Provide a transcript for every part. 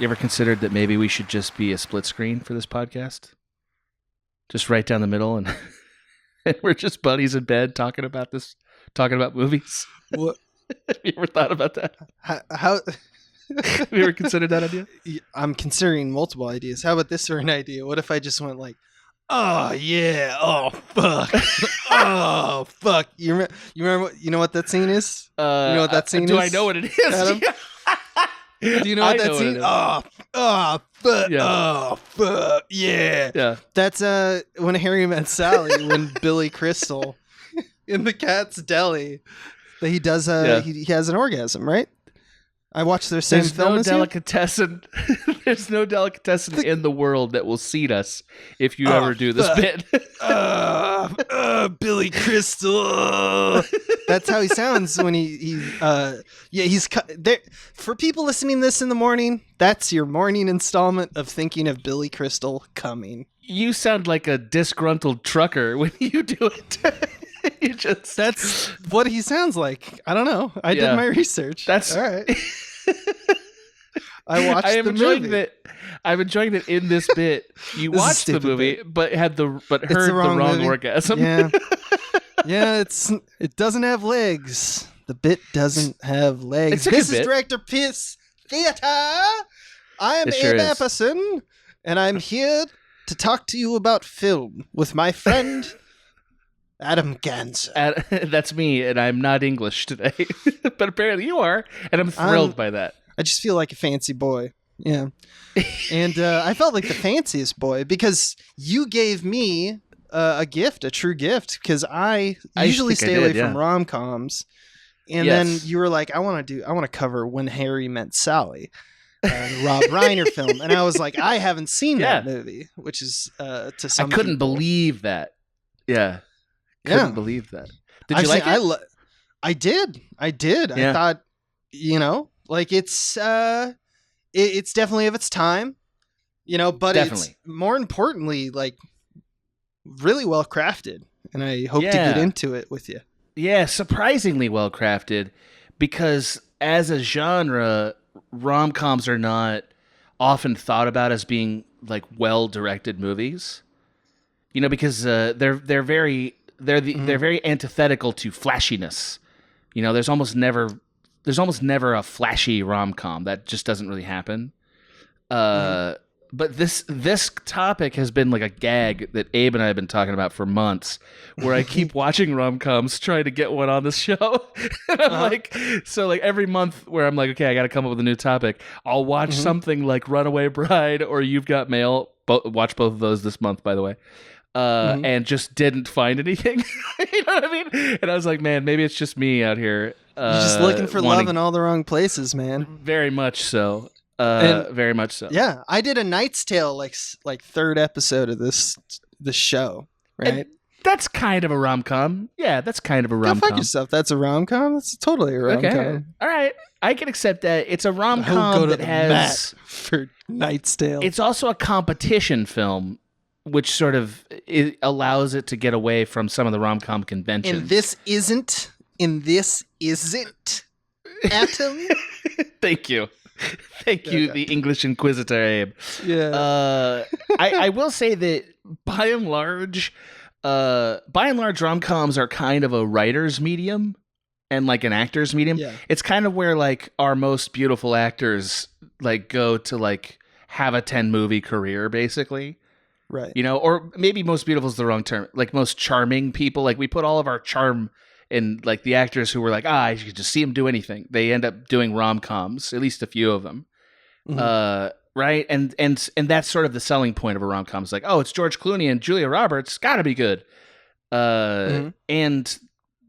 You ever considered that maybe we should just be a split screen for this podcast? Just right down the middle, and, and we're just buddies in bed talking about movies. What? Have you ever thought about that? How Have you ever considered that idea? I'm considering multiple ideas. How about this for an idea? What if I just went like, oh yeah, oh fuck, oh fuck. You remember? You know what that scene is? You know what that scene is? Do I know what it is? Adam? Do you know what that scene? Oh fuck, Yeah. oh fuck, yeah. Yeah. That's when Harry met Sally, when Billy Crystal in the Cat's Deli, that he does he has an orgasm, right? I watched their same film. There's no delicatessen in the world that will seat us if you ever do this bit. Billy Crystal. That's how he sounds when he's there. For people listening to this in the morning, that's your morning installment of thinking of Billy Crystal coming. You sound like a disgruntled trucker when you do it. That's what he sounds like. I don't know. I did my research. That's all right. I watched the movie. I'm enjoying that in this bit you watched the movie but heard the wrong orgasm. Yeah. Yeah, it doesn't have legs. The bit doesn't have legs. This is Directorpiece Theater. I am Abe Epperson, and I'm here to talk to you about film with my friend Adam Ganser. That's me, and I'm not English today. But apparently you are, and I'm thrilled by that. I just feel like a fancy boy. Yeah. And I felt like the fanciest boy because you gave me a gift, a true gift, because I usually stay away from rom-coms. And then you were like, I want to cover When Harry Met Sally, the Rob Reiner film. And I was like, I haven't seen that movie, which is to some I couldn't people. believe that. Yeah. Couldn't believe that. Did you like it? I did. Yeah. I thought, like it's definitely of its time, but it's more importantly, like really well crafted. And I hope to get into it with you. Yeah, surprisingly well crafted, because as a genre, rom-coms are not often thought about as being like well directed movies. Because they're very antithetical to flashiness. There's almost never a flashy rom-com. That just doesn't really happen. But this topic has been like a gag that Abe and I have been talking about for months, where I keep watching rom-coms trying to get one on the show. And I'm so every month where I'm like, okay, I got to come up with a new topic. I'll watch something like Runaway Bride or You've Got Mail. Watch both of those this month, by the way. And just didn't find anything. You know what I mean? And I was like, man, maybe it's just me out here. You're just looking for love in all the wrong places, man. Very much so. Very much so. Yeah, I did a Knight's Tale like third episode of this show, right? And that's kind of a rom-com. Yeah, that's kind of a rom-com. Go fuck yourself. That's a rom-com? That's totally a rom-com. Okay. All right. I can accept that. It's a rom-com that has... for Knight's Tale. It's also a competition film, which sort of allows it to get away from some of the rom-com conventions. And this isn't, Atom. Thank you. Thank you, the English Inquisitor, Abe. Yeah. I will say that by and large, rom-coms are kind of a writer's medium and like an actor's medium. Yeah. It's kind of where like our most beautiful actors like go to like have a 10-movie career, basically. Right. Or maybe most beautiful is the wrong term. Like most charming people, like we put all of our charm in like the actors who were like, you could just see them do anything. They end up doing rom-coms, at least a few of them. Right. And that's sort of the selling point of a rom-com. It's like, it's George Clooney and Julia Roberts. Gotta be good. And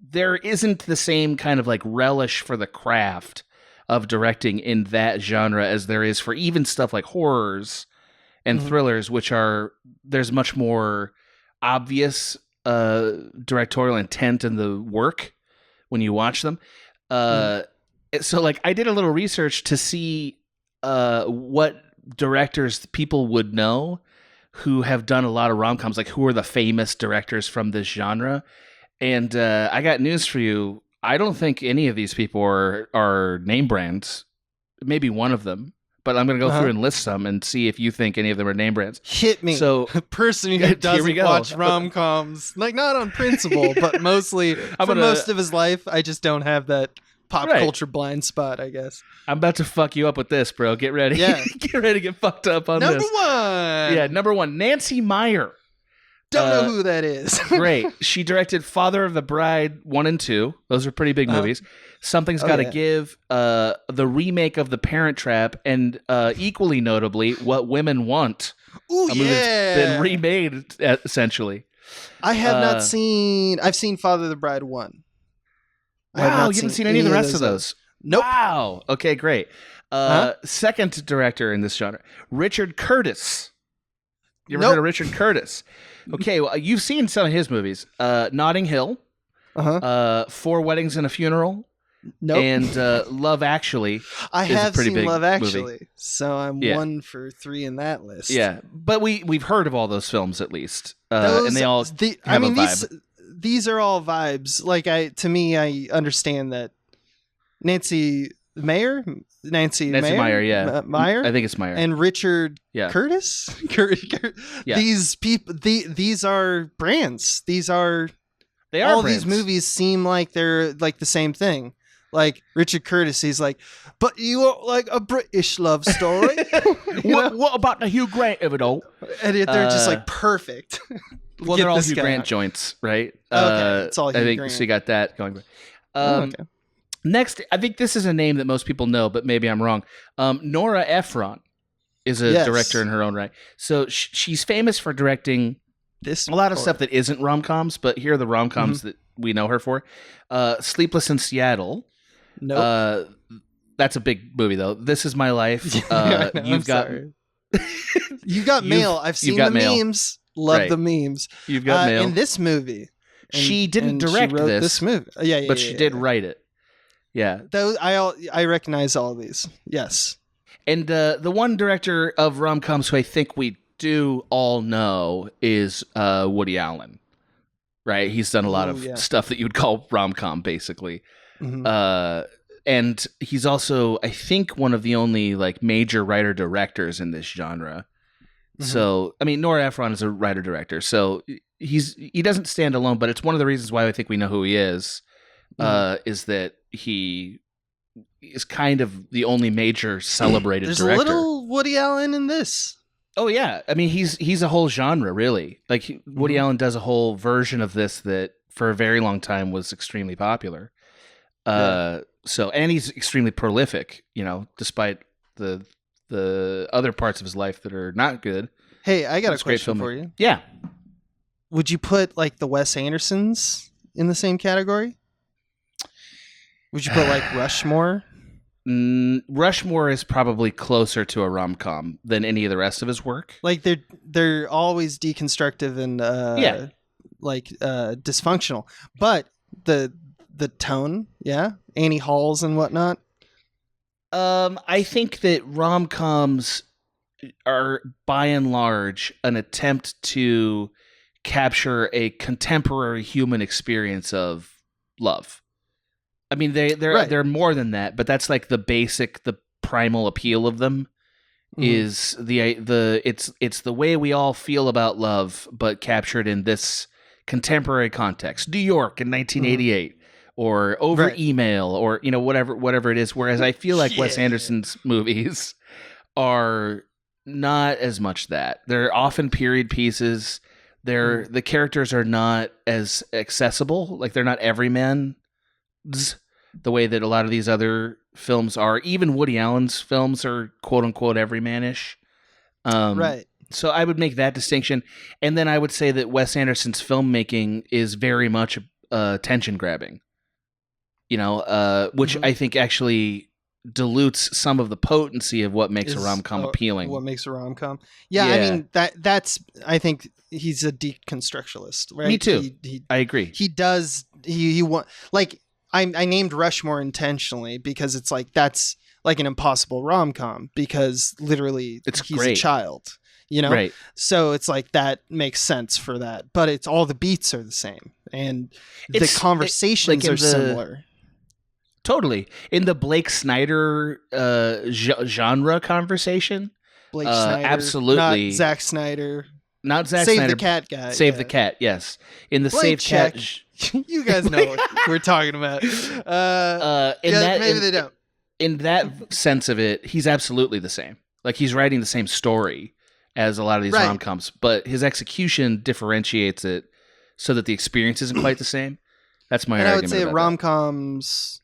there isn't the same kind of like relish for the craft of directing in that genre as there is for even stuff like horrors and thrillers, which there's much more obvious directorial intent in the work when you watch them. So like I did a little research to see what directors people would know who have done a lot of rom-coms, like who are the famous directors from this genre. And I got news for you. I don't think any of these people are name brands. Maybe one of them, but I'm going to go through and list some and see if you think any of them are name brands. Hit me. So, a person who doesn't watch rom-coms, like not on principle, but mostly most of his life, I just don't have that pop culture blind spot, I guess. I'm about to fuck you up with this, bro. Get ready. Yeah. Get ready to get fucked up on this. Number one. Yeah, number one, Nancy Meyer. Don't know who that is. Great. She directed Father of the Bride 1 and 2. Those are pretty big movies. Something's Gotta Give, the remake of The Parent Trap, and equally notably, What Women Want. Ooh, movie that's been remade, essentially. I have not seen... I've seen Father of the Bride 1. Wow, you haven't seen any of the rest of those? Nope. Wow. Okay, great. Second director in this genre, Richard Curtis. You ever heard of Richard Curtis? Okay, well, you've seen some of his movies. Notting Hill, 4 Weddings and a Funeral, and Love Actually. I have seen Love Actually, so I'm 1 for 3 in that list. Yeah, but we've heard of all those films at least, and they all have a vibe. These are all vibes. Like to me, I understand that Nancy Meyer, yeah, Meyer. I think it's Meyer and Richard Curtis. Yeah. These people, these are brands. They are all brands. These movies seem like they're like the same thing. Like Richard Curtis, he's like, but you are like a British love story. What about the Hugh Grant of it all? And they're just like perfect. Well, they're all Hugh Grant joints, right? Okay, it's all Hugh Grant. So you got that going. Next, I think this is a name that most people know, but maybe I'm wrong. Nora Ephron is a director in her own right. So she's famous for directing a lot of stuff that isn't rom-coms, but here are the rom-coms that we know her for. Sleepless in Seattle. Nope. That's a big movie, though. This Is My Life. You've got Mail. I've seen the memes. Love the memes. You've got Mail. In this movie. She didn't direct this movie. But she did write it. Yeah. I recognize all of these. Yes. And the one director of rom-coms who I think we do all know is Woody Allen. Right? He's done a lot of stuff that you would call rom-com, basically. Mm-hmm. And he's also, I think, one of the only like major writer-directors in this genre. Mm-hmm. So, I mean, Nora Ephron is a writer-director, so he doesn't stand alone, but it's one of the reasons why I think we know who he is, is that he is kind of the only major celebrated director. There's a little Woody Allen in this. Oh yeah, I mean he's a whole genre really. Like Woody Allen does a whole version of this that for a very long time was extremely popular. So and he's extremely prolific, despite the other parts of his life that are not good. Hey, I got a question for you. Yeah. Would you put like the Wes Andersons in the same category? Would you put like Rushmore? Rushmore is probably closer to a rom-com than any of the rest of his work. Like they're always deconstructive and dysfunctional. But the tone, Annie Halls and whatnot. I think that rom-coms are by and large an attempt to capture a contemporary human experience of love. I mean, they're more than that, but that's like the primal appeal of them is it's the way we all feel about love, but captured in this contemporary context. New York in 1988, or over email, or whatever it is. Whereas I feel like Wes Anderson's movies are not as much that. They're often period pieces. The characters are not as accessible. Like they're not everyman. The way that a lot of these other films are. Even Woody Allen's films are quote unquote everymanish. Right. So I would make that distinction. And then I would say that Wes Anderson's filmmaking is very much attention grabbing. Which I think actually dilutes some of the potency of what makes a rom-com appealing. What makes a rom-com? Yeah, I mean that's I think he's a deconstructionalist, right? Me too. I agree. He does he want like I named Rushmore intentionally because it's like that's like an impossible rom-com because literally he's a child, Right. So it's like that makes sense for that, but it's all the beats are the same and the conversations are similar. Totally. In the Blake Snyder genre conversation, Blake Snyder, absolutely. Not Zack Snyder. Not Zack Save Snyder. the Cat guy. Save the Cat, yes. In the Blake Save Cat... You guys know what we're talking about. Maybe they don't. In that sense of it, he's absolutely the same. Like, he's writing the same story as a lot of these rom-coms, but his execution differentiates it so that the experience isn't quite the same. That's my argument. I would say rom-coms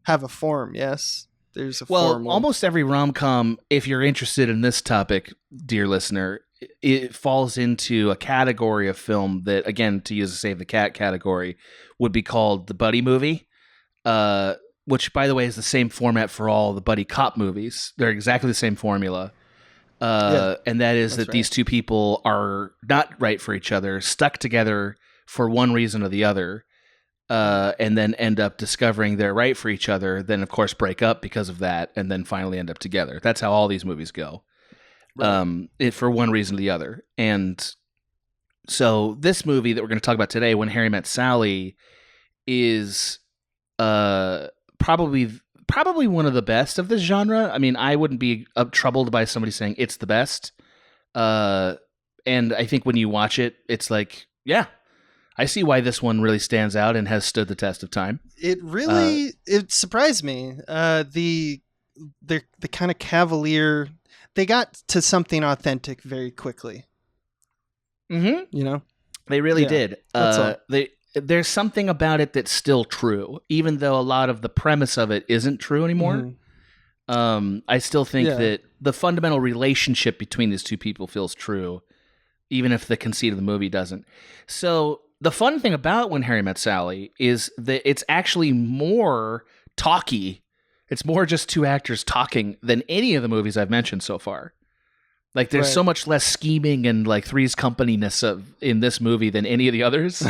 have a form, yes? There's a form. Well, almost every rom-com, if you're interested in this topic, dear listener, it falls into a category of film that, again, to use a Save the Cat category, would be called the buddy movie, which, by the way, is the same format for all the buddy cop movies. They're exactly the same formula. And that is that these two people are not right for each other, stuck together for one reason or the other, and then end up discovering they're right for each other, then, of course, break up because of that, and then finally end up together. That's how all these movies go. For one reason or the other. And so this movie that we're going to talk about today, When Harry Met Sally, is probably one of the best of this genre. I mean, I wouldn't be troubled by somebody saying it's the best. And I think when you watch it, it's like, yeah, I see why this one really stands out and has stood the test of time. It really it surprised me. The kind of cavalier. They got to something authentic very quickly. Mm-hmm. You know? They really did. There's something about it that's still true, even though a lot of the premise of it isn't true anymore. Mm-hmm. I still think that the fundamental relationship between these two people feels true, even if the conceit of the movie doesn't. So the fun thing about When Harry Met Sally is that it's actually more talky. It's more just two actors talking than any of the movies I've mentioned so far. Like, there's so much less scheming and like Three's Company-ness in this movie than any of the others.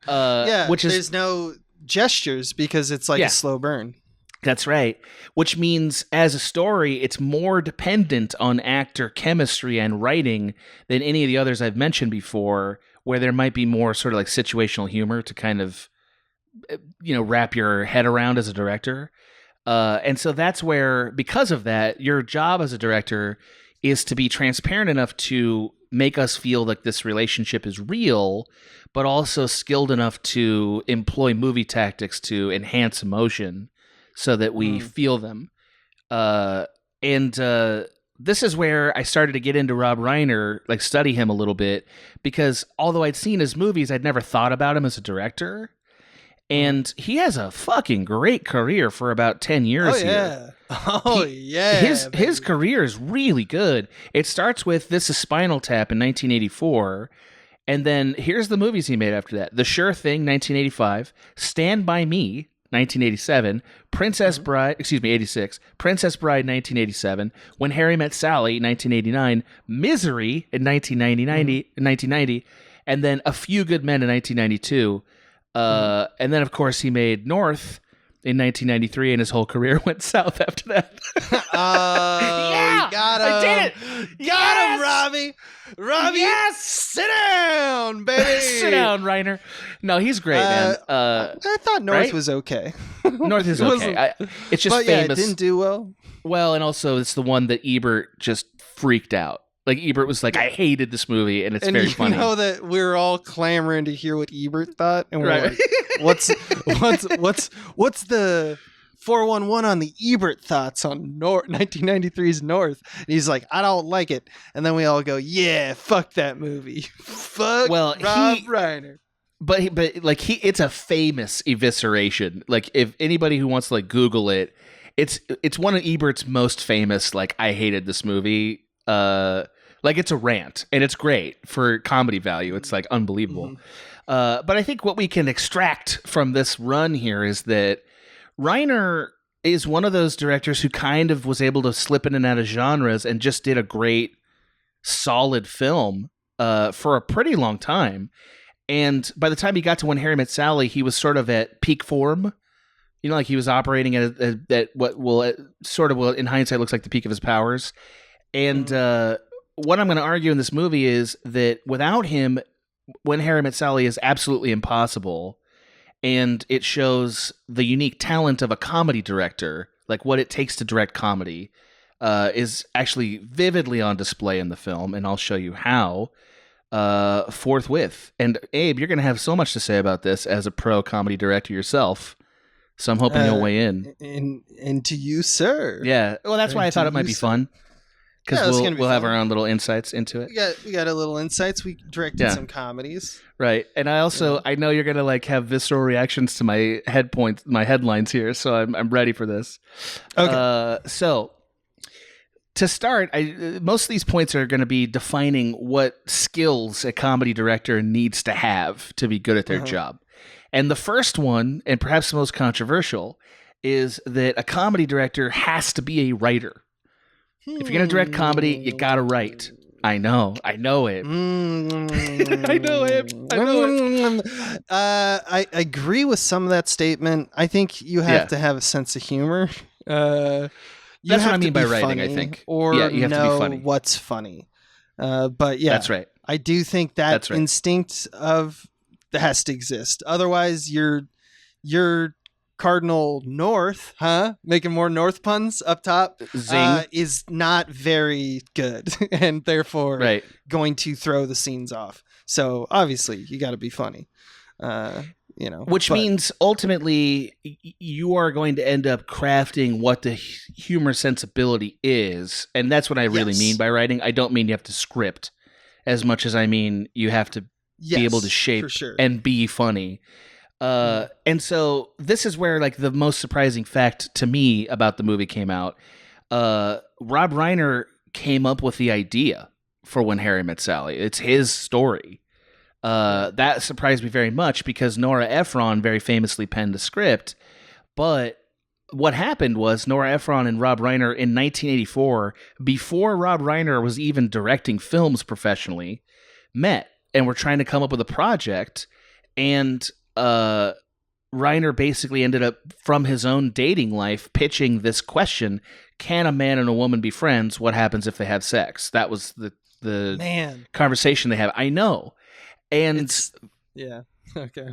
There's no gestures because it's like a slow burn. That's right. Which means, as a story, it's more dependent on actor chemistry and writing than any of the others I've mentioned before, where there might be more sort of like situational humor to kind of, wrap your head around as a director. And so that's where, because of that, your job as a director is to be transparent enough to make us feel like this relationship is real, but also skilled enough to employ movie tactics to enhance emotion so that we feel them. This is where I started to get into Rob Reiner, like study him a little bit, because although I'd seen his movies, I'd never thought about him as a director. And he has a fucking great career for about 10 years here. His career is really good. It starts with This Is Spinal Tap in 1984. And then here's the movies he made after that. The Sure Thing, 1985. Stand By Me, 1987. Princess Bride, 86. Princess Bride, 1987. When Harry Met Sally, 1989. Misery in 1990. And then A Few Good Men in 1992. And then, of course, he made North in 1993, and his whole career went south after that. Yeah! Got him! I did it! Got him, Robbie! Robbie! Yes! Sit down, baby! Sit down, Reiner. No, he's great, man. I thought North was okay. North is okay. It's just famous. It didn't do well. Well, and also it's the one that Ebert just freaked out. Like, Ebert was like, I hated this movie, and it's very funny. You know that we're all clamoring to hear what Ebert thought, and we're like, what's the 411 on the Ebert thoughts on 1993's North? And he's like, I don't like it. And then we all go, yeah, fuck that movie. Fuck Rob Reiner. But it's a famous evisceration. Like, if anybody who wants to like Google it, it's one of Ebert's most famous, like, I hated this movie. Like, it's a rant, and it's great for comedy value. It's like unbelievable. But I think what we can extract from this run here is that Reiner is one of those directors who kind of was able to slip in and out of genres and just did a great, solid film for a pretty long time. And by the time he got to When Harry Met Sally, he was sort of at peak form. You know, like he was operating at what will in hindsight looks like the peak of his powers. And what I'm going to argue in this movie is that without him, When Harry Met Sally is absolutely impossible. and it shows the unique talent of a comedy director, like what it takes to direct comedy, is actually vividly on display in the film, and I'll show you how forthwith. And Abe, you're going to have so much to say about this as a pro comedy director yourself, so I'm hoping you'll weigh in. And to you, sir. Yeah, well, that's why I thought it might be fun. Because we'll have our own little insights into it. We got a little insights. We directed some comedies, right? And I also I know you're gonna like have visceral reactions to my headlines here, so I'm ready for this. Okay. So to start, most of these points are going to be defining what skills a comedy director needs to have to be good at their job. And the first one, and perhaps the most controversial, is that a comedy director has to be a writer. If you're going to direct comedy, you got to write. I know it. I know it. I agree with some of that statement. I think you have to have a sense of humor. That's what I mean by writing, I think. Or you have to be funny. What's funny. But yeah. That's right. I do think that instinct has to exist. Otherwise, you're Cardinal North, making more North puns up top, is not very good, and therefore going to throw the scenes off. So obviously, you got to be funny, Which means ultimately, you are going to end up crafting what the humor sensibility is, and that's what I really mean by writing. I don't mean you have to script as much as I mean you have to be able to shape and be funny. And so this is where like the most surprising fact to me about the movie came out. Rob Reiner came up with the idea for When Harry Met Sally. It's his story. That surprised me very much because Nora Ephron very famously penned the script. But what happened was Nora Ephron and Rob Reiner in 1984, before Rob Reiner was even directing films professionally, met and were trying to come up with a project. And Reiner basically ended up, from his own dating life, pitching this question: can a man and a woman be friends? What happens if they have sex? That was the conversation they have. I know. And okay.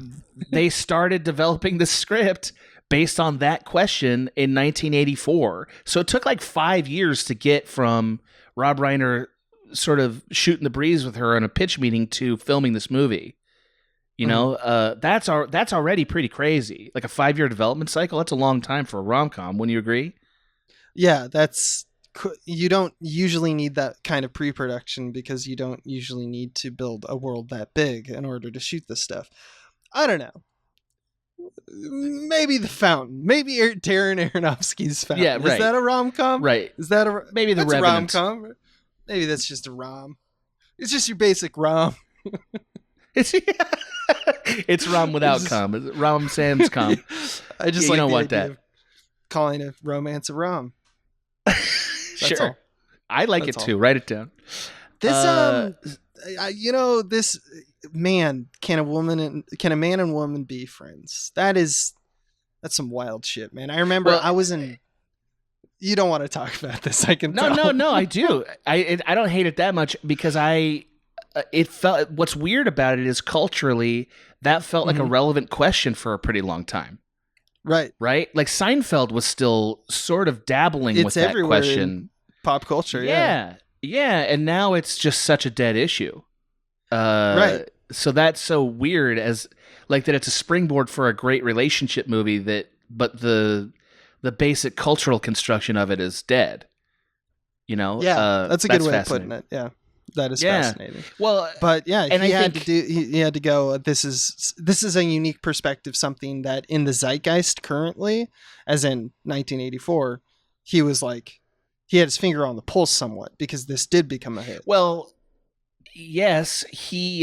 They started developing the script based on that question in 1984. So it took like 5 years to get from Rob Reiner sort of shooting the breeze with her in a pitch meeting to filming this movie. That's already pretty crazy. Like a 5-year development cycle. That's a long time for a rom-com. Wouldn't you agree? Yeah, you don't usually need that kind of pre-production because you don't usually need to build a world that big in order to shoot this stuff. I don't know. Maybe The Fountain. Maybe Darren Aronofsky's Fountain. Yeah, right. Is that a rom-com? Right. Is that maybe The Revenant? Rom-com? Maybe that's just a rom. It's just your basic rom. It's rom without com. It's rom sans com. I just like the idea of calling a romance a rom. Sure. All. I like it too. Write it down. This this man, can a man and woman be friends? That's some wild shit, man. I remember I was in. You don't want to talk about this. I can. No. I do. I don't hate it that much because it felt. What's weird about it is culturally that felt like a relevant question for a pretty long time. Right. Like Seinfeld was still sort of dabbling with that question. In pop culture. Yeah. And now it's just such a dead issue. Right. So that's so weird as like that it's a springboard for a great relationship movie but the basic cultural construction of it is dead. Yeah, that's a good way of putting it. Yeah. That is fascinating. Well, but he had to go. This is a unique perspective, something that in the zeitgeist currently, as in 1984, he was like, he had his finger on the pulse somewhat because this did become a hit. Well, yes, he.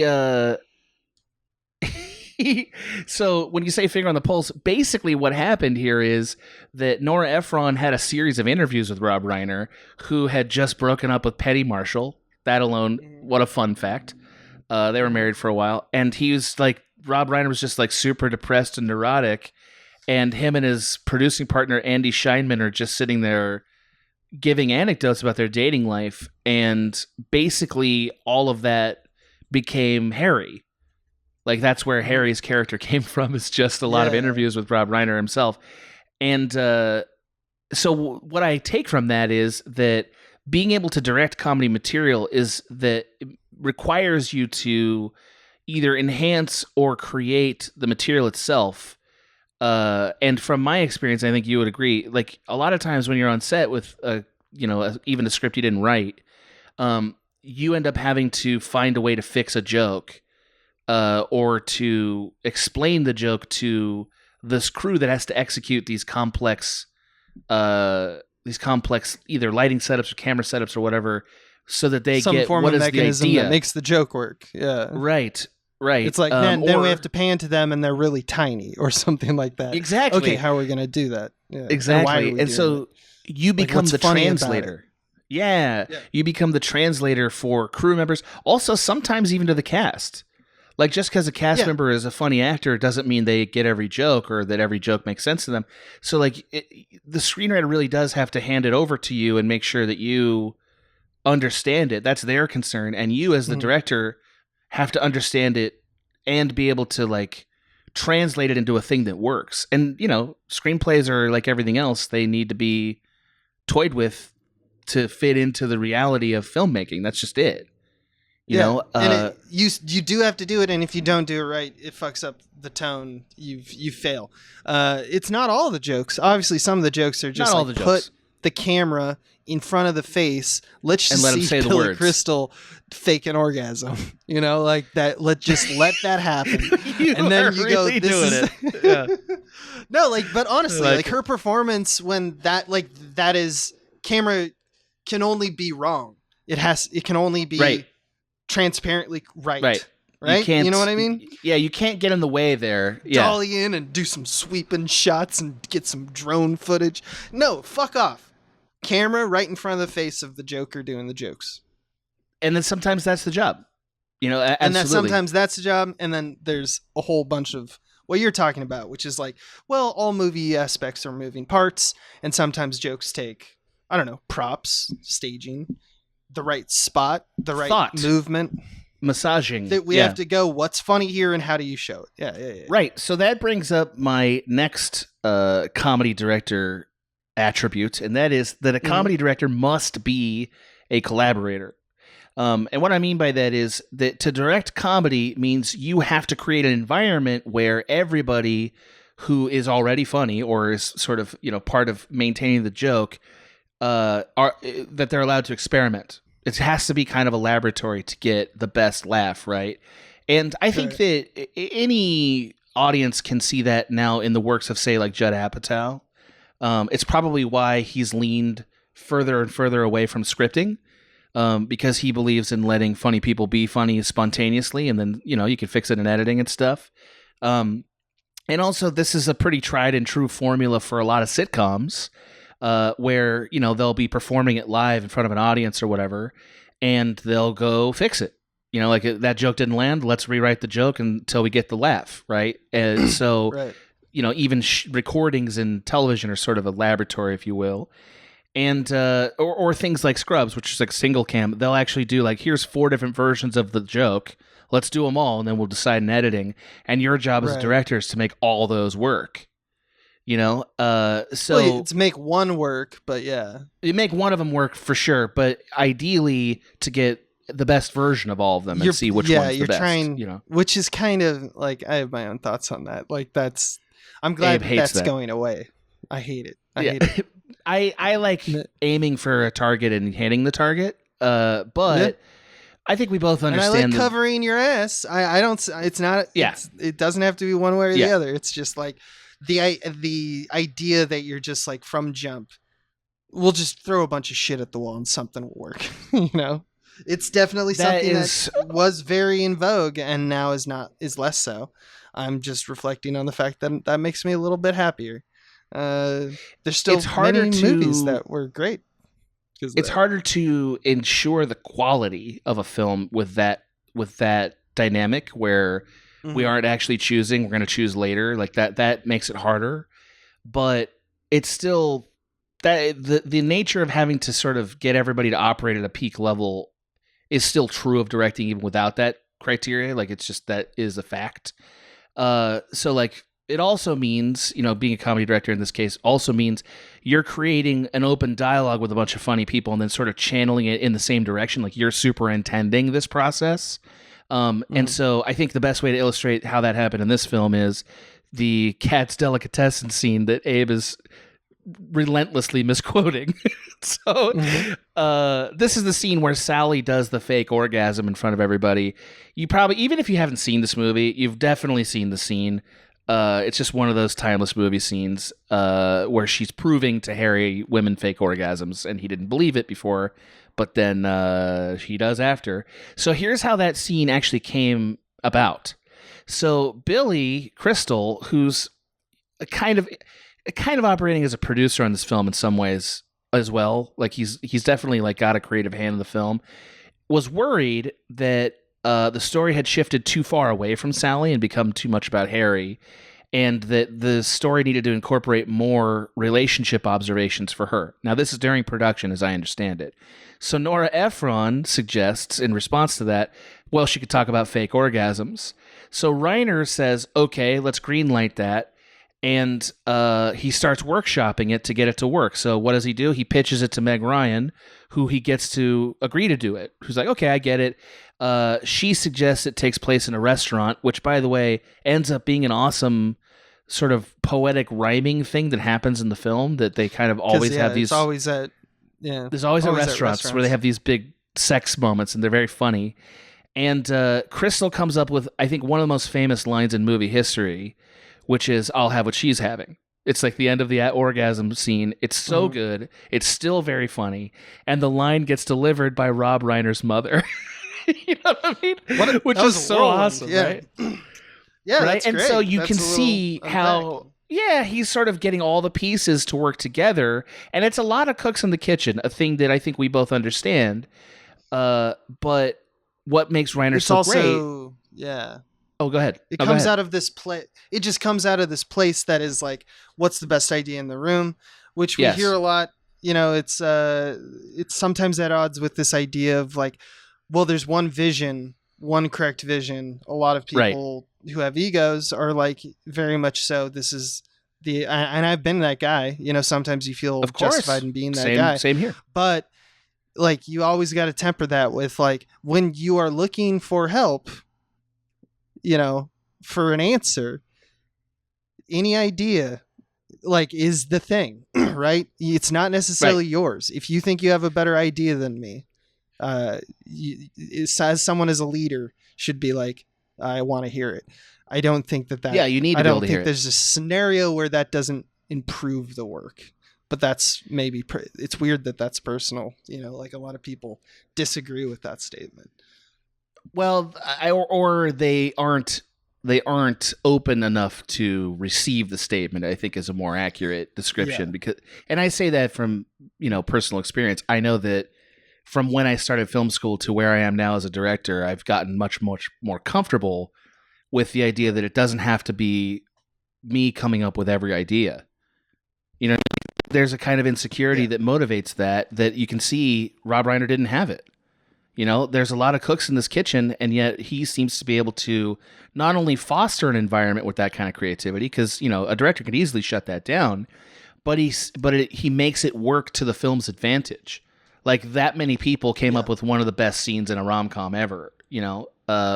So when you say finger on the pulse, basically what happened here is that Nora Ephron had a series of interviews with Rob Reiner, who had just broken up with Petty Marshall. That alone, what a fun fact. They were married for a while. And he was like, Rob Reiner was just like super depressed and neurotic. And him and his producing partner, Andy Scheinman, are just sitting there giving anecdotes about their dating life. And basically all of that became Harry. Like that's where Harry's character came from. Is just a lot of interviews with Rob Reiner himself. And so what I take from that is that being able to direct comedy material is that it requires you to either enhance or create the material itself. And from my experience, I think you would agree, like a lot of times when you're on set with even a script you didn't write, you end up having to find a way to fix a joke, or to explain the joke to this crew that has to execute these complex either lighting setups or camera setups or whatever, so that they get form what of is mechanism the idea that makes the joke work. Yeah, right. It's like then we have to pan to them and they're really tiny or something like that. Exactly. Okay, how are we going to do that? Yeah. Exactly. And so you become the translator. Yeah, you become the translator for crew members. Also, sometimes even to the cast. Like, just because a cast member is a funny actor doesn't mean they get every joke or that every joke makes sense to them. So, like, the screenwriter really does have to hand it over to you and make sure that you understand it. That's their concern. And you, as the director, have to understand it and be able to, like, translate it into a thing that works. And, screenplays are like everything else. They need to be toyed with to fit into the reality of filmmaking. That's just it. You know, and you do have to do it, and if you don't do it right, it fucks up the tone. You fail. It's not all the jokes. Obviously, some of the jokes are just like put the camera in front of the face. Let's just see Billy Crystal fake an orgasm. Like that. Let that happen. And then you really go, "This is it." Yeah. No, but honestly, her performance when that is camera can only be wrong. It can only be transparently right. You know what I mean? Yeah, you can't get in the way there. Dolly in and do some sweeping shots and get some drone footage. No, fuck off. Camera right in front of the face of the Joker doing the jokes. And then sometimes that's the job. Absolutely. And sometimes that's the job. And then there's a whole bunch of what you're talking about, which is all movie aspects are moving parts. And sometimes jokes take, props, staging, the right spot, the right movement, massaging. That we have to go, what's funny here and how do you show it? Yeah. Right. So that brings up my next comedy director attribute, and that is that a comedy director must be a collaborator. And what I mean by that is that to direct comedy means you have to create an environment where everybody who is already funny or is sort of, part of maintaining the joke, that they're allowed to experiment. It has to be kind of a laboratory to get the best laugh, right? And I think that any audience can see that now in the works of, say, like Judd Apatow. It's probably why he's leaned further and further away from scripting, because he believes in letting funny people be funny spontaneously, and then, you can fix it in editing and stuff. And also, this is a pretty tried and true formula for a lot of sitcoms, where, they'll be performing it live in front of an audience or whatever, and they'll go fix it. That joke didn't land. Let's rewrite the joke until we get the laugh, right? And so, even recordings in television are sort of a laboratory, if you will. And or things like Scrubs, which is like single cam. They'll actually do here's 4 different versions of the joke. Let's do them all, and then we'll decide in editing. And your job as a director is to make all those work. So it's make one work, but you make one of them work for sure. But ideally, to get the best version of all of them and see which one's the best. Trying, which is kind of I have my own thoughts on that. I'm glad that's going away. I hate it. I hate it. I like aiming for a target and hitting the target. But I think we both understand. And I like covering your ass. I don't. It's not. It doesn't have to be one way or the other. It's just the idea that you're just from jump, we'll just throw a bunch of shit at the wall and something will work. It's definitely something that was very in vogue and now is less so. I'm just reflecting on the fact that makes me a little bit happier. There's still many movies that were great. It's harder to ensure the quality of a film with that dynamic where we aren't actually choosing. We're going to choose later. That makes it harder. But it's still that the nature of having to sort of get everybody to operate at a peak level is still true of directing, even without that criteria. Like, it's just that is a fact. So like, it also means, being a comedy director in this case also means you're creating an open dialogue with a bunch of funny people and then sort of channeling it in the same direction. Like, you're superintending this process. And so I think the best way to illustrate how that happened in this film is the Cat's Delicatessen scene that Abe is relentlessly misquoting. So this is the scene where Sally does the fake orgasm in front of everybody. You probably, even if you haven't seen this movie, you've definitely seen the scene. It's just one of those timeless movie scenes where she's proving to Harry women fake orgasms, and he didn't believe it before, but then he does after. So here's how that scene actually came about. So Billy Crystal, who's kind of operating as a producer on this film in some ways as well, like he's definitely like got a creative hand in the film, was worried that the story had shifted too far away from Sally and become too much about Harry, and that the story needed to incorporate more relationship observations for her. Now, this is during production, as I understand it. So Nora Ephron suggests, in response to that, well, she could talk about fake orgasms. So Reiner says, okay, let's greenlight that. And he starts workshopping it to get it to work. So what does he do? He pitches it to Meg Ryan, who he gets to agree to do it. Who's like, okay, I get it. She suggests it takes place in a restaurant, which, by the way, ends up being an awesome sort of poetic rhyming thing that happens in the film, that they kind of always have these... It's always at... Yeah. There's always at restaurants where they have these big sex moments, and they're very funny. And Crystal comes up with, I think, one of the most famous lines in movie history, which is, I'll have what she's having. It's like the end of the orgasm scene. It's so good. It's still very funny. And the line gets delivered by Rob Reiner's mother. You know what I mean? Which is so awesome, right? Yeah, right? That's and great. so you That's can see how... Yeah, he's sort of getting all the pieces to work together. And it's a lot of cooks in the kitchen, a thing that I think we both understand. But what makes Reiner so great... Yeah. Oh, go ahead. It comes out of this place. It just comes out of this place that is like, what's the best idea in the room, which we hear a lot. It's sometimes at odds with this idea of like, well, there's one vision, one correct vision. A lot of people who have egos are like, very much so. This is and I've been that guy. Sometimes you feel justified in being that guy. Same here. But like, you always got to temper that with like, when you are looking for help, for an answer, any idea like is the thing, right? It's not necessarily yours. If you think you have a better idea than me, as someone as a leader should be like, I want to hear it. I don't think that you need to be able to hear it. There's a scenario where that doesn't improve the work, but that's maybe it's weird that that's personal. Like a lot of people disagree with that statement. Well, or they aren't open enough to receive the statement, I think, is a more accurate description. Because, and I say that from personal experience. I know that from when I started film school to where I am now as a director, I've gotten much more comfortable with the idea that it doesn't have to be me coming up with every idea. There's a kind of insecurity that motivates that you can see Rob Reiner didn't have it. There's a lot of cooks in this kitchen, and yet he seems to be able to not only foster an environment with that kind of creativity, because, a director could easily shut that down, but he makes it work to the film's advantage. Like, that many people came up with one of the best scenes in a rom-com ever,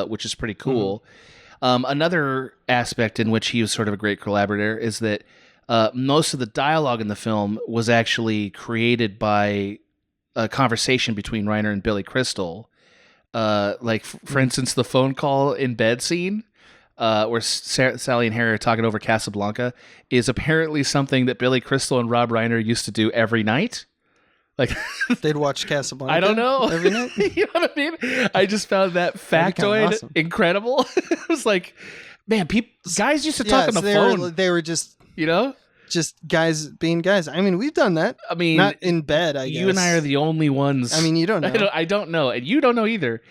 which is pretty cool. Another aspect in which he was sort of a great collaborator is that most of the dialogue in the film was actually created by a conversation between Reiner and Billy Crystal. Like, for instance, the phone call in bed scene where Sally and Harry are talking over Casablanca is apparently something that Billy Crystal and Rob Reiner used to do every night. Like, they'd watch Casablanca. I don't know. Every night. You know what I mean? I just found that factoid incredible. It was like, man, guys used to talk on the phone. They were just, just guys being guys. I mean, we've done that. I mean, not in bed, I guess. You and I are the only ones. I mean, you don't know. I don't know. And you don't know either.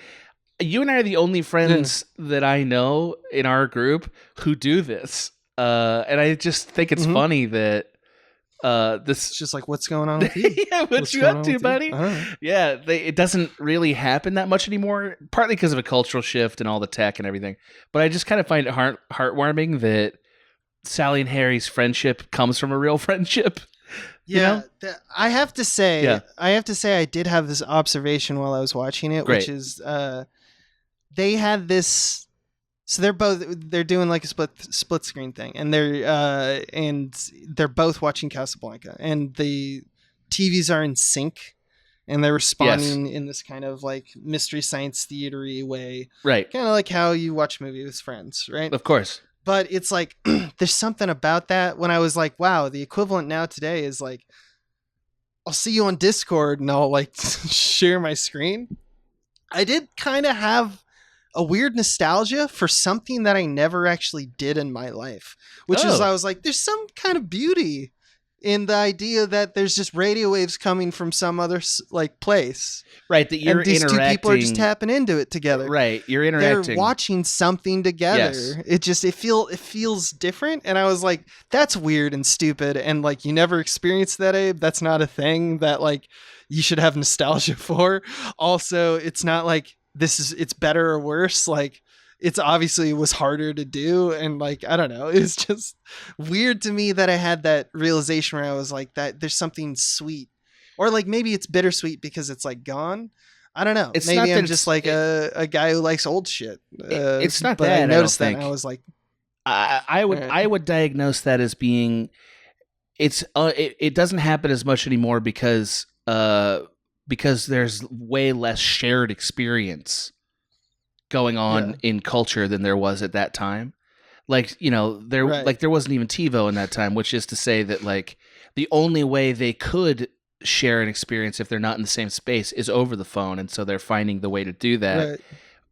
You and I are the only friends that I know in our group who do this. And I just think it's funny that It's just like, what's going on with you? Yeah, what you up to, buddy? Yeah, it doesn't really happen that much anymore, partly because of a cultural shift and all the tech and everything. But I just kind of find it heartwarming that Sally and Harry's friendship comes from a real friendship. Yeah, I have to say, I did have this observation while I was watching it, which is they had this. So they're doing like a split screen thing, and they're both watching Casablanca, and the TVs are in sync, and they're responding in this kind of like mystery science theater-y way, right? Kind of like how you watch a movie with friends, right? Of course. But it's like there's something about that when I was like, wow, the equivalent now today is like, I'll see you on Discord and I'll like share my screen. I did kind of have a weird nostalgia for something that I never actually did in my life, which is I was like, there's some kind of beauty in the idea that there's just radio waves coming from some other like place, right? That you're these two people are just tapping into it together, right? You're interacting. They're watching something together. Yes. It feels different, and I was like, that's weird and stupid, and like you never experienced that, Abe. That's not a thing that like you should have nostalgia for. Also, it's not like it's better or worse. Like it's obviously was harder to do, and like I don't know, it's just weird to me that I had that realization where I was like, that there's something sweet, or like maybe it's bittersweet because it's like gone. I don't know. Maybe I'm just like a guy who likes old shit. It's not but that I noticed that. And I was like, I would diagnose that as being it doesn't happen as much anymore because there's way less shared experience going on in culture than there was at that time. Like, there wasn't even TiVo in that time, which is to say that like the only way they could share an experience if they're not in the same space is over the phone, and so they're finding the way to do that. Right.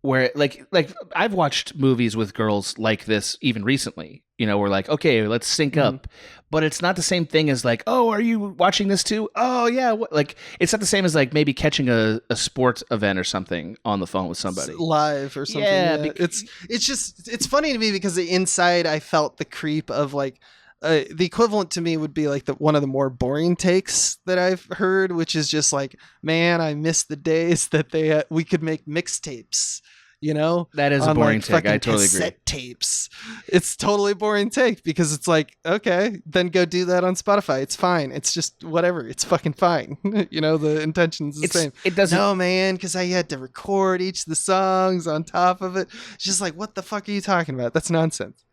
Where like I've watched movies with girls like this even recently. We're like, okay, let's sync up. But it's not the same thing as like, oh, are you watching this too? Oh, yeah. Like, it's not the same as like maybe catching a sports event or something on the phone with somebody. Live or something. Yeah. It's funny to me because the inside I felt the creep of like, the equivalent to me would be like one of the more boring takes that I've heard, which is just like, man, I miss the days that we could make mixtapes. That is a boring take. I totally agree. Tapes. It's totally boring take because it's like, okay, then go do that on Spotify. It's fine. It's just whatever. It's fucking fine. The intention's the same. It doesn't. No, man, because I had to record each of the songs on top of it. It's just like, what the fuck are you talking about? That's nonsense.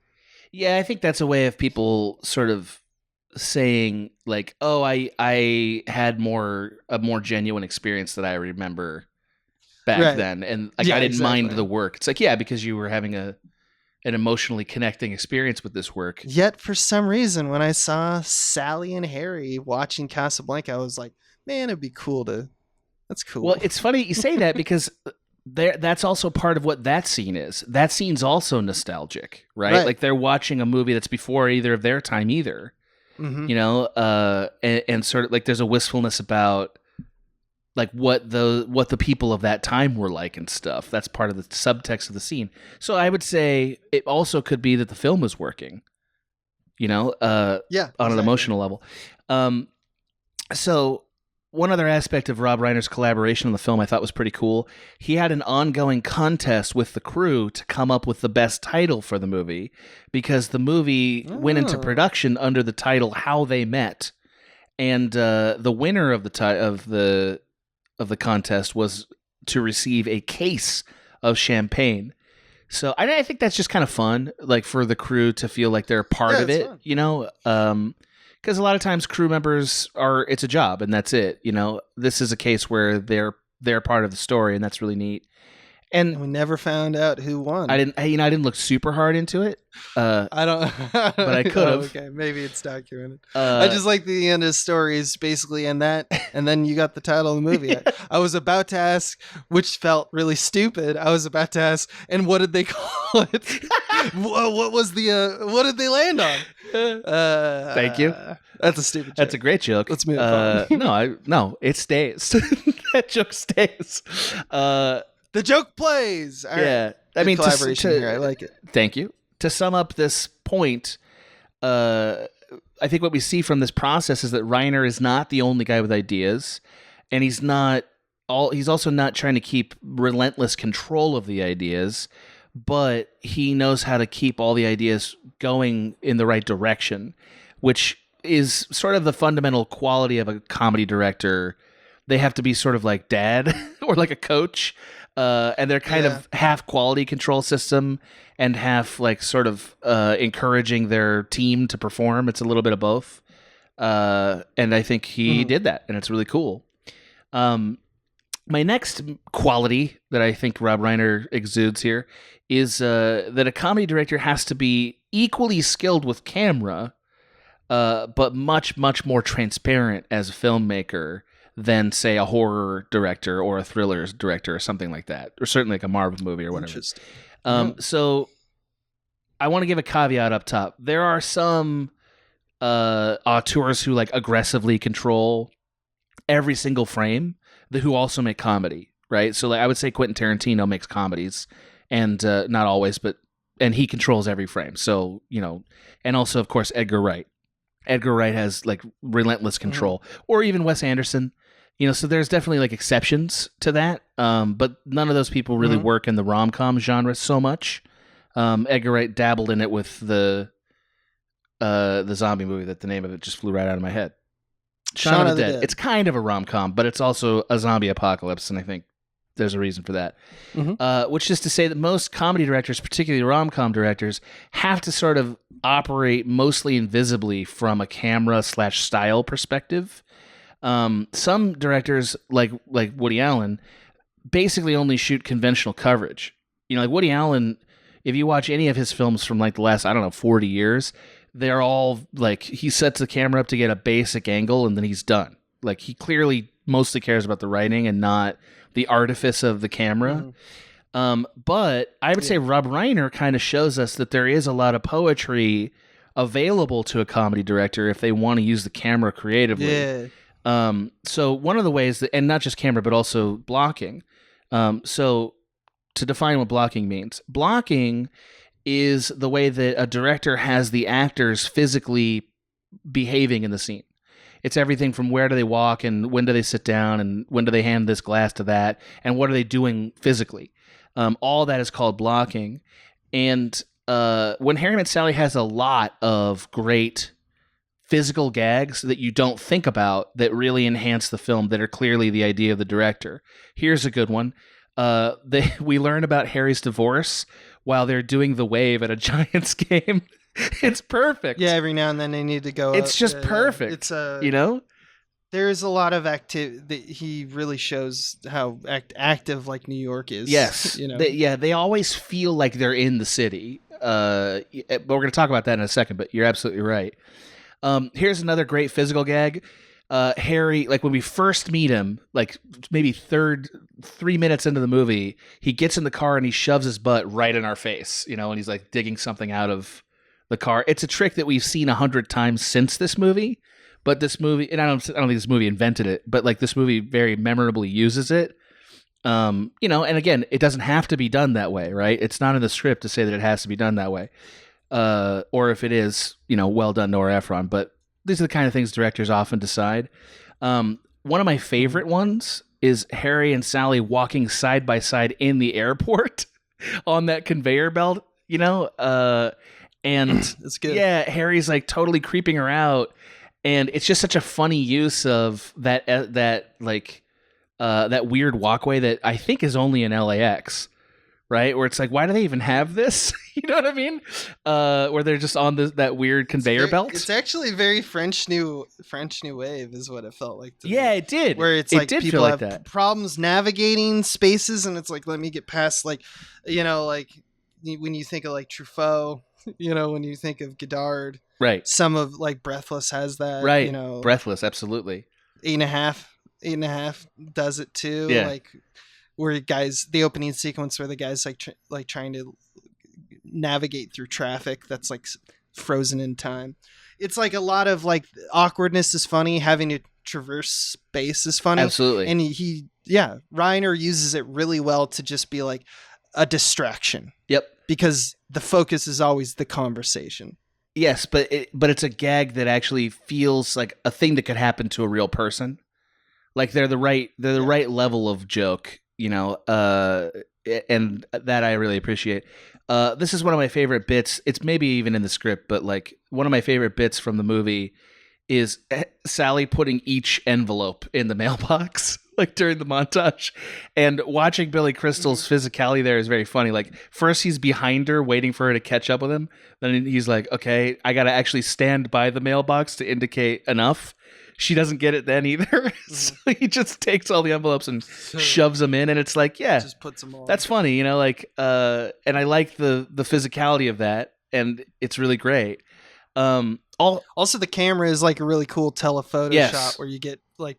Yeah, I think that's a way of people sort of saying like, oh, I had a more genuine experience that I remember back then, and like I didn't mind the work. It's like, yeah, because you were having an emotionally connecting experience with this work. Yet for some reason, when I saw Sally and Harry watching Casablanca, I was like, man, it'd be cool that's cool. Well, it's funny you say that because that's also part of what that scene is. That scene's also nostalgic, right? Like they're watching a movie that's before either of their time either. And sort of like there's a wistfulness about like what the people of that time were like and stuff. That's part of the subtext of the scene. So I would say it also could be that the film was working, on an emotional level. So one other aspect of Rob Reiner's collaboration on the film I thought was pretty cool. He had an ongoing contest with the crew to come up with the best title for the movie because the movie went into production under the title How They Met. And the winner of the contest was to receive a case of champagne. So I think that's just kind of fun, like for the crew to feel like they're a part of it, because a lot of times crew members it's a job and that's it. This is a case where they're part of the story, and that's really neat. And we never found out who won. I didn't look super hard into it. I don't, but I could have. Okay, maybe it's documented. I just like the end of the story is basically in that, and then you got the title of the movie. Yeah. I was about to ask, which felt really stupid. I was about to ask, and what did they call it? What was what did they land on? Thank you. That's a stupid joke. That's a great joke. Let's move on. No, it stays. That joke stays. The joke plays. All right. I mean, collaboration here. I like it. Thank you. To sum up this point, I think what we see from this process is that Reiner is not the only guy with ideas, and he's also not trying to keep relentless control of the ideas, but he knows how to keep all the ideas going in the right direction, which is sort of the fundamental quality of a comedy director. They have to be sort of like dad or like a coach, and they're kind of half quality control system and half like sort of encouraging their team to perform. It's a little bit of both, and I think he did that, and it's really cool. My next quality that I think Rob Reiner exudes here is that a comedy director has to be equally skilled with camera, but much, much more transparent as a filmmaker than, say, a horror director or a thriller director or something like that, or certainly like a Marvel movie or whatever. So I want to give a caveat up top. There are some auteurs who like aggressively control every single frame, who also make comedy, right? So like I would say Quentin Tarantino makes comedies, and not always, and he controls every frame. So, and also of course Edgar Wright. Edgar Wright has like relentless control, or even Wes Anderson. So there's definitely like exceptions to that, but none of those people really work in the rom-com genre so much. Edgar Wright dabbled in it with the zombie movie that the name of it just flew right out of my head. Shaun of the Dead. It's kind of a rom-com, but it's also a zombie apocalypse, and I think there's a reason for that. Which is to say that most comedy directors, particularly rom-com directors, have to sort of operate mostly invisibly from a camera/style perspective. Some directors, like Woody Allen, basically only shoot conventional coverage. Like Woody Allen, if you watch any of his films from like the last, 40 years, they're all like, he sets the camera up to get a basic angle and then he's done. Like he clearly mostly cares about the writing and not the artifice of the camera. But I would say Rob Reiner kind of shows us that there is a lot of poetry available to a comedy director if they want to use the camera creatively. So one of the ways that, and not just camera, but also blocking. So to define what blocking means, blocking is the way that a director has the actors physically behaving in the scene. It's everything from where do they walk and when do they sit down and when do they hand this glass to that and what are they doing physically. All that is called blocking. And when Harry Met Sally has a lot of great physical gags that you don't think about that really enhance the film, that are clearly the idea of the director. Here's a good one. We learn about Harry's divorce while they're doing the wave at a Giants game. It's perfect. Yeah, every now and then they need to go. It's just perfect. It's there's a lot of activity. He really shows how active like New York is. Yes, they always feel like they're in the city. But we're going to talk about that in a second. But you're absolutely right. Here's another great physical gag. Harry, like when we first meet him, like maybe 3 minutes into the movie, he gets in the car and he shoves his butt right in our face, and he's like digging something out of the car. It's a trick that we've seen 100 times since this movie, but this movie, and I don't think this movie invented it, but like this movie very memorably uses it. And again, it doesn't have to be done that way, right? It's not in the script to say that it has to be done that way. Or if it is, well done, Nora Ephron, but these are the kind of things directors often decide. One of my favorite ones is Harry and Sally walking side by side in the airport on that conveyor belt, and it's good. Yeah, Harry's like totally creeping her out, and it's just such a funny use of that weird walkway that I think is only in LAX. Right, where it's like, why do they even have this? You know what I mean? Where they're just on that weird conveyor belt. It's actually very French New Wave, is what it felt like. Yeah, it did. Where it's like people have problems navigating spaces, and it's like, let me get past, like, like when you think of like Truffaut, when you think of Godard, right? Some of like Breathless has that, right? Breathless, absolutely. 8.5 does it too, yeah. Like. Where the opening sequence where the guy's like trying to navigate through traffic that's like frozen in time. It's like a lot of like awkwardness is funny. Having to traverse space is funny. Absolutely. And Reiner uses it really well to just be like a distraction. Yep. Because the focus is always the conversation. Yes, but it's a gag that actually feels like a thing that could happen to a real person. Like they're the right level of joke, you know, and that I really appreciate. This is one of my favorite bits. It's maybe even in the script, but like one of my favorite bits from the movie is Sally putting each envelope in the mailbox, like during the montage, and watching Billy Crystal's physicality there is very funny. Like first he's behind her waiting for her to catch up with him. Then he's like, okay, I got to actually stand by the mailbox to indicate enough. She doesn't get it then either. So he just takes all the envelopes and shoves them in. And it's like, yeah, just puts them all. That's funny, you know, like, and I like the physicality of that. And it's really great. Also, the camera is like a really cool telephoto shot where you get like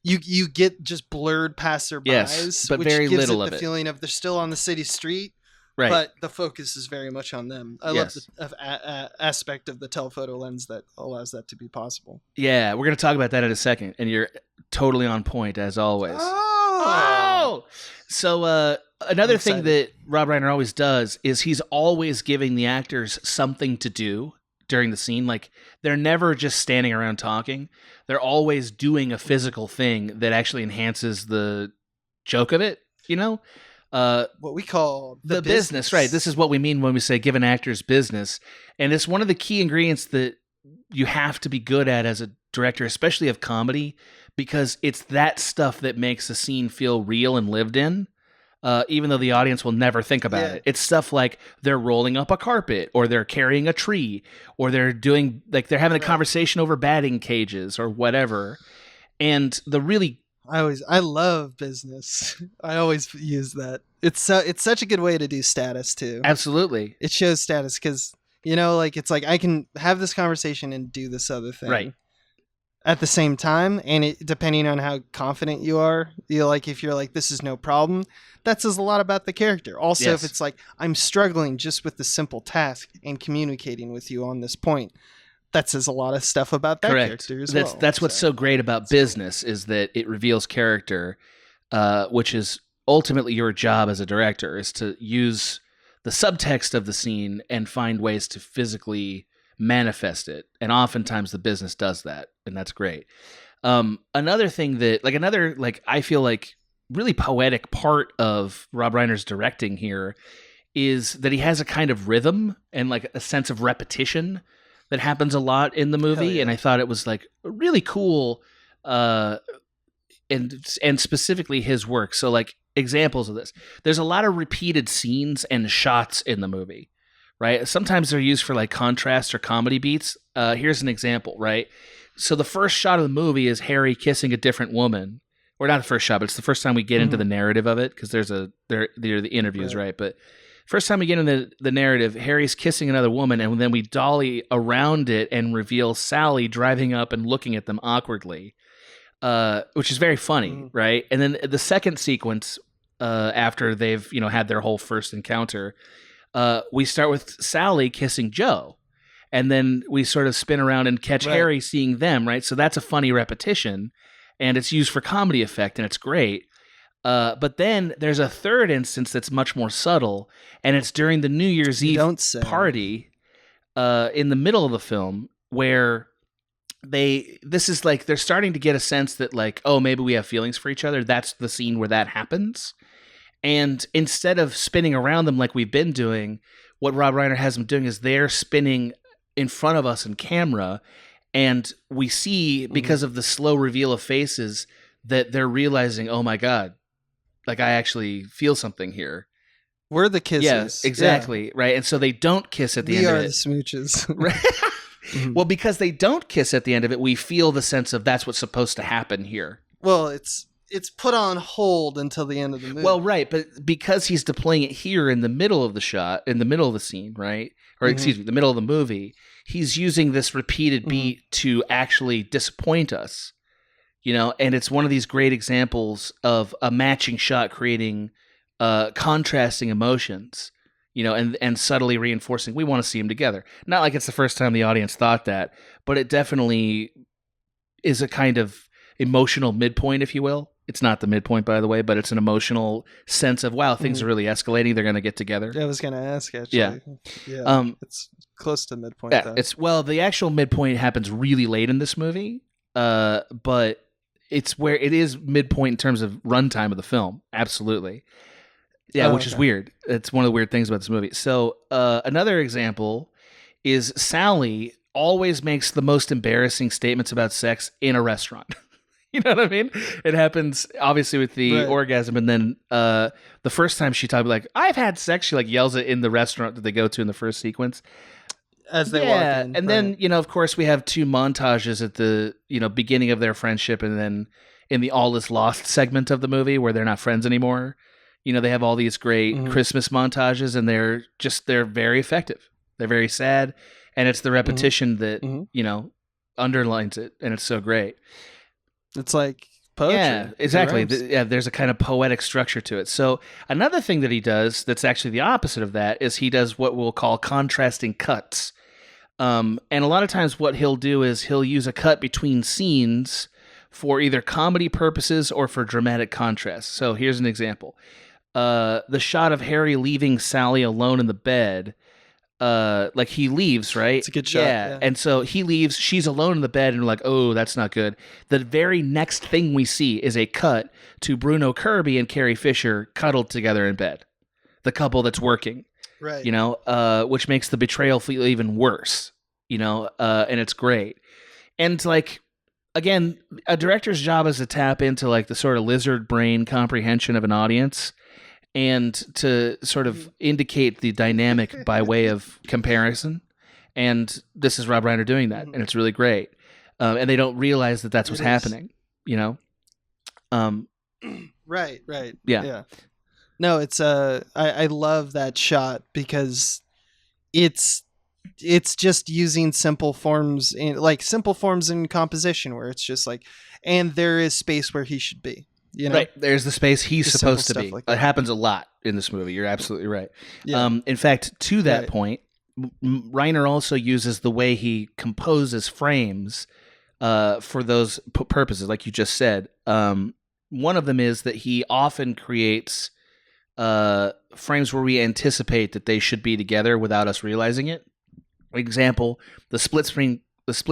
you get just blurred passerbys, but which very gives little it of the it. feeling of they're still on the city street, right? But the focus is very much on them. I love the aspect of the telephoto lens that allows that to be possible. Yeah, we're gonna talk about that in a second, and you're totally on point as always. Oh! So another thing that Rob Reiner always does is he's always giving the actors something to do during the scene. Like they're never just standing around talking. They're always doing a physical thing that actually enhances the joke of it, you know? What we call the business, right? This is what we mean when we say give an actor's business. And it's one of the key ingredients that you have to be good at as a director, especially of comedy, because it's that stuff that makes the scene feel real and lived in. Even though the audience will never think about it. It's stuff like they're rolling up a carpet, or they're carrying a tree, or they're doing, like, they're having a conversation over batting cages or whatever. And the really... I love business. I always use that. It's such a good way to do status too. Absolutely. It shows status because, you know, like, it's like I can have this conversation and do this other thing. Right. At the same time, and it, depending on how confident you are, like, if you're like, this is no problem, that says a lot about the character. Also, if it's like, I'm struggling just with the simple task and communicating with you on this point, that says a lot of stuff about that character as well. That's what's so great about business, is that it reveals character, which is ultimately your job as a director, is to use the subtext of the scene and find ways to physically manifest it. And oftentimes the business does that, and that's great. Another thing that, I feel like really poetic part of Rob Reiner's directing here is that he has a kind of rhythm and like a sense of repetition that happens a lot in the movie. Yeah. And I thought it was like really cool, and specifically his work. So like examples of this, there's a lot of repeated scenes and shots in the movie, right? Sometimes they're used for like contrast or comedy beats. Here's an example, right? So the first shot of the movie is Harry kissing a different woman. Or not the first shot, but it's the first time we get into the narrative of it, because there are the interviews, right? But first time we get into the narrative, Harry's kissing another woman, and then we dolly around it and reveal Sally driving up and looking at them awkwardly, which is very funny, right? And then the second sequence, after they've had their whole first encounter, we start with Sally kissing Joe, and then we sort of spin around and catch Harry seeing them, right? So that's a funny repetition. And it's used for comedy effect, and it's great. But then there's a third instance that's much more subtle, and it's during the New Year's Eve party in the middle of the film, where this is like they're starting to get a sense that, like, oh, maybe we have feelings for each other. That's the scene where that happens. And instead of spinning around them like we've been doing, what Rob Reiner has them doing is they're spinning in front of us in camera. And we see, because of the slow reveal of faces, that they're realizing, oh my God, like I actually feel something here. We're the kisses. Yes, exactly. Yeah. Right. And so they don't kiss at the end of it. We are the smooches. Right? Well, because they don't kiss at the end of it, we feel the sense of that's what's supposed to happen here. Well, it's put on hold until the end of the movie. Well, right. But because he's deploying it here in the middle of the shot, in the middle of the scene, right? Or excuse me, the middle of the movie, he's using this repeated beat to actually disappoint us, and it's one of these great examples of a matching shot creating contrasting emotions, and subtly reinforcing we want to see them together. Not like it's the first time the audience thought that, but it definitely is a kind of emotional midpoint, if you will. It's not the midpoint, by the way, but it's an emotional sense of, wow, things are really escalating. They're going to get together. Yeah, I was going to ask, actually. Yeah. Yeah. close to midpoint. Yeah, though. The actual midpoint happens really late in this movie, but it's where it is midpoint in terms of runtime of the film. Absolutely. Yeah, which is weird. It's one of the weird things about this movie. So another example is Sally always makes the most embarrassing statements about sex in a restaurant. You know what I mean? It happens obviously with the orgasm, and then the first time she talks, like, I've had sex, she like yells it in the restaurant that they go to in the first sequence. As they walk in. And then, of course, we have 2 montages at the, beginning of their friendship, and then in the All Is Lost segment of the movie where they're not friends anymore. They have all these great Christmas montages, and they're very effective. They're very sad, and it's the repetition that, underlines it, and it's so great. It's like poetry. Yeah, exactly. There's a kind of poetic structure to it. So another thing that he does that's actually the opposite of that is he does what we'll call contrasting cuts. And a lot of times what he'll do is he'll use a cut between scenes for either comedy purposes or for dramatic contrast. So here's an example. The shot of Harry leaving Sally alone in the bed, like he leaves, right? It's a good shot. Yeah. And so he leaves, she's alone in the bed, and we're like, oh, that's not good. The very next thing we see is a cut to Bruno Kirby and Carrie Fisher cuddled together in bed. The couple that's working. Right. Which makes the betrayal feel even worse, and it's great. And like, again, a director's job is to tap into like the sort of lizard brain comprehension of an audience and to sort of indicate the dynamic by way of comparison. And this is Rob Reiner doing that, and it's really great. And they don't realize that that's what's happening, Right. Yeah. No, it's I love that shot because it's just using simple forms in composition where it's just like, and there is space where he should be. Right, there's the space he's just supposed to be. Like it happens a lot in this movie. You're absolutely right. Yeah. In fact, to that point, Reiner also uses the way he composes frames for those purposes, like you just said. One of them is that he often creates frames where we anticipate that they should be together without us realizing it. Example: the split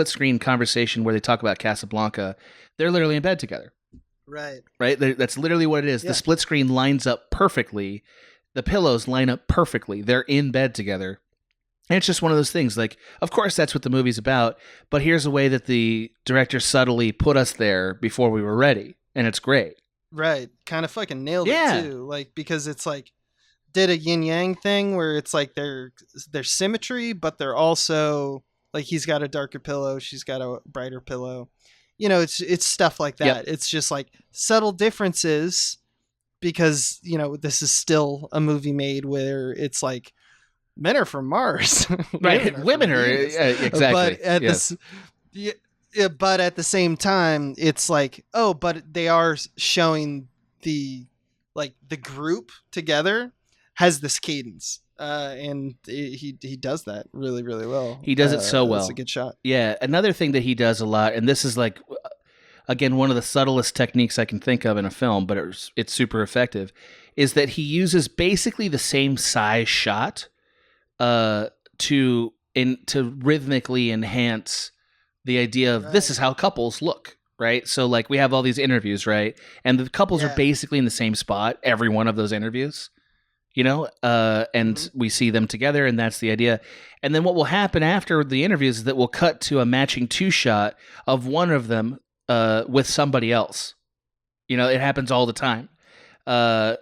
screen conversation where they talk about Casablanca. They're literally in bed together. Right. That's literally what it is. Yeah. The split screen lines up perfectly. The pillows line up perfectly. They're in bed together. And it's just one of those things. Like, of course, that's what the movie's about. But here's a way that the director subtly put us there before we were ready. And it's great. Right. Kind of fucking nailed it, too. Like, because it's like, did a yin yang thing where it's like they're symmetry, but they're also like, he's got a darker pillow. She's got a brighter pillow. It's stuff like that. Yep. It's just like subtle differences because, this is still a movie made where it's like men are from Mars. Right. Women are exactly. But at the same time, it's like, but they are showing the group together has this cadence. And he does that really, really well. He does it so well. It's a good shot. Yeah. Another thing that he does a lot, and this is like, again, one of the subtlest techniques I can think of in a film, but it's super effective, is that he uses basically the same size shot to rhythmically enhance the idea of this is how couples look. Right. So like we have all these interviews, right? And the couples are basically in the same spot, every one of those interviews. And we see them together, and that's the idea. And then what will happen after the interviews is that we'll cut to a matching 2-shot of one of them with somebody else. It happens all the time.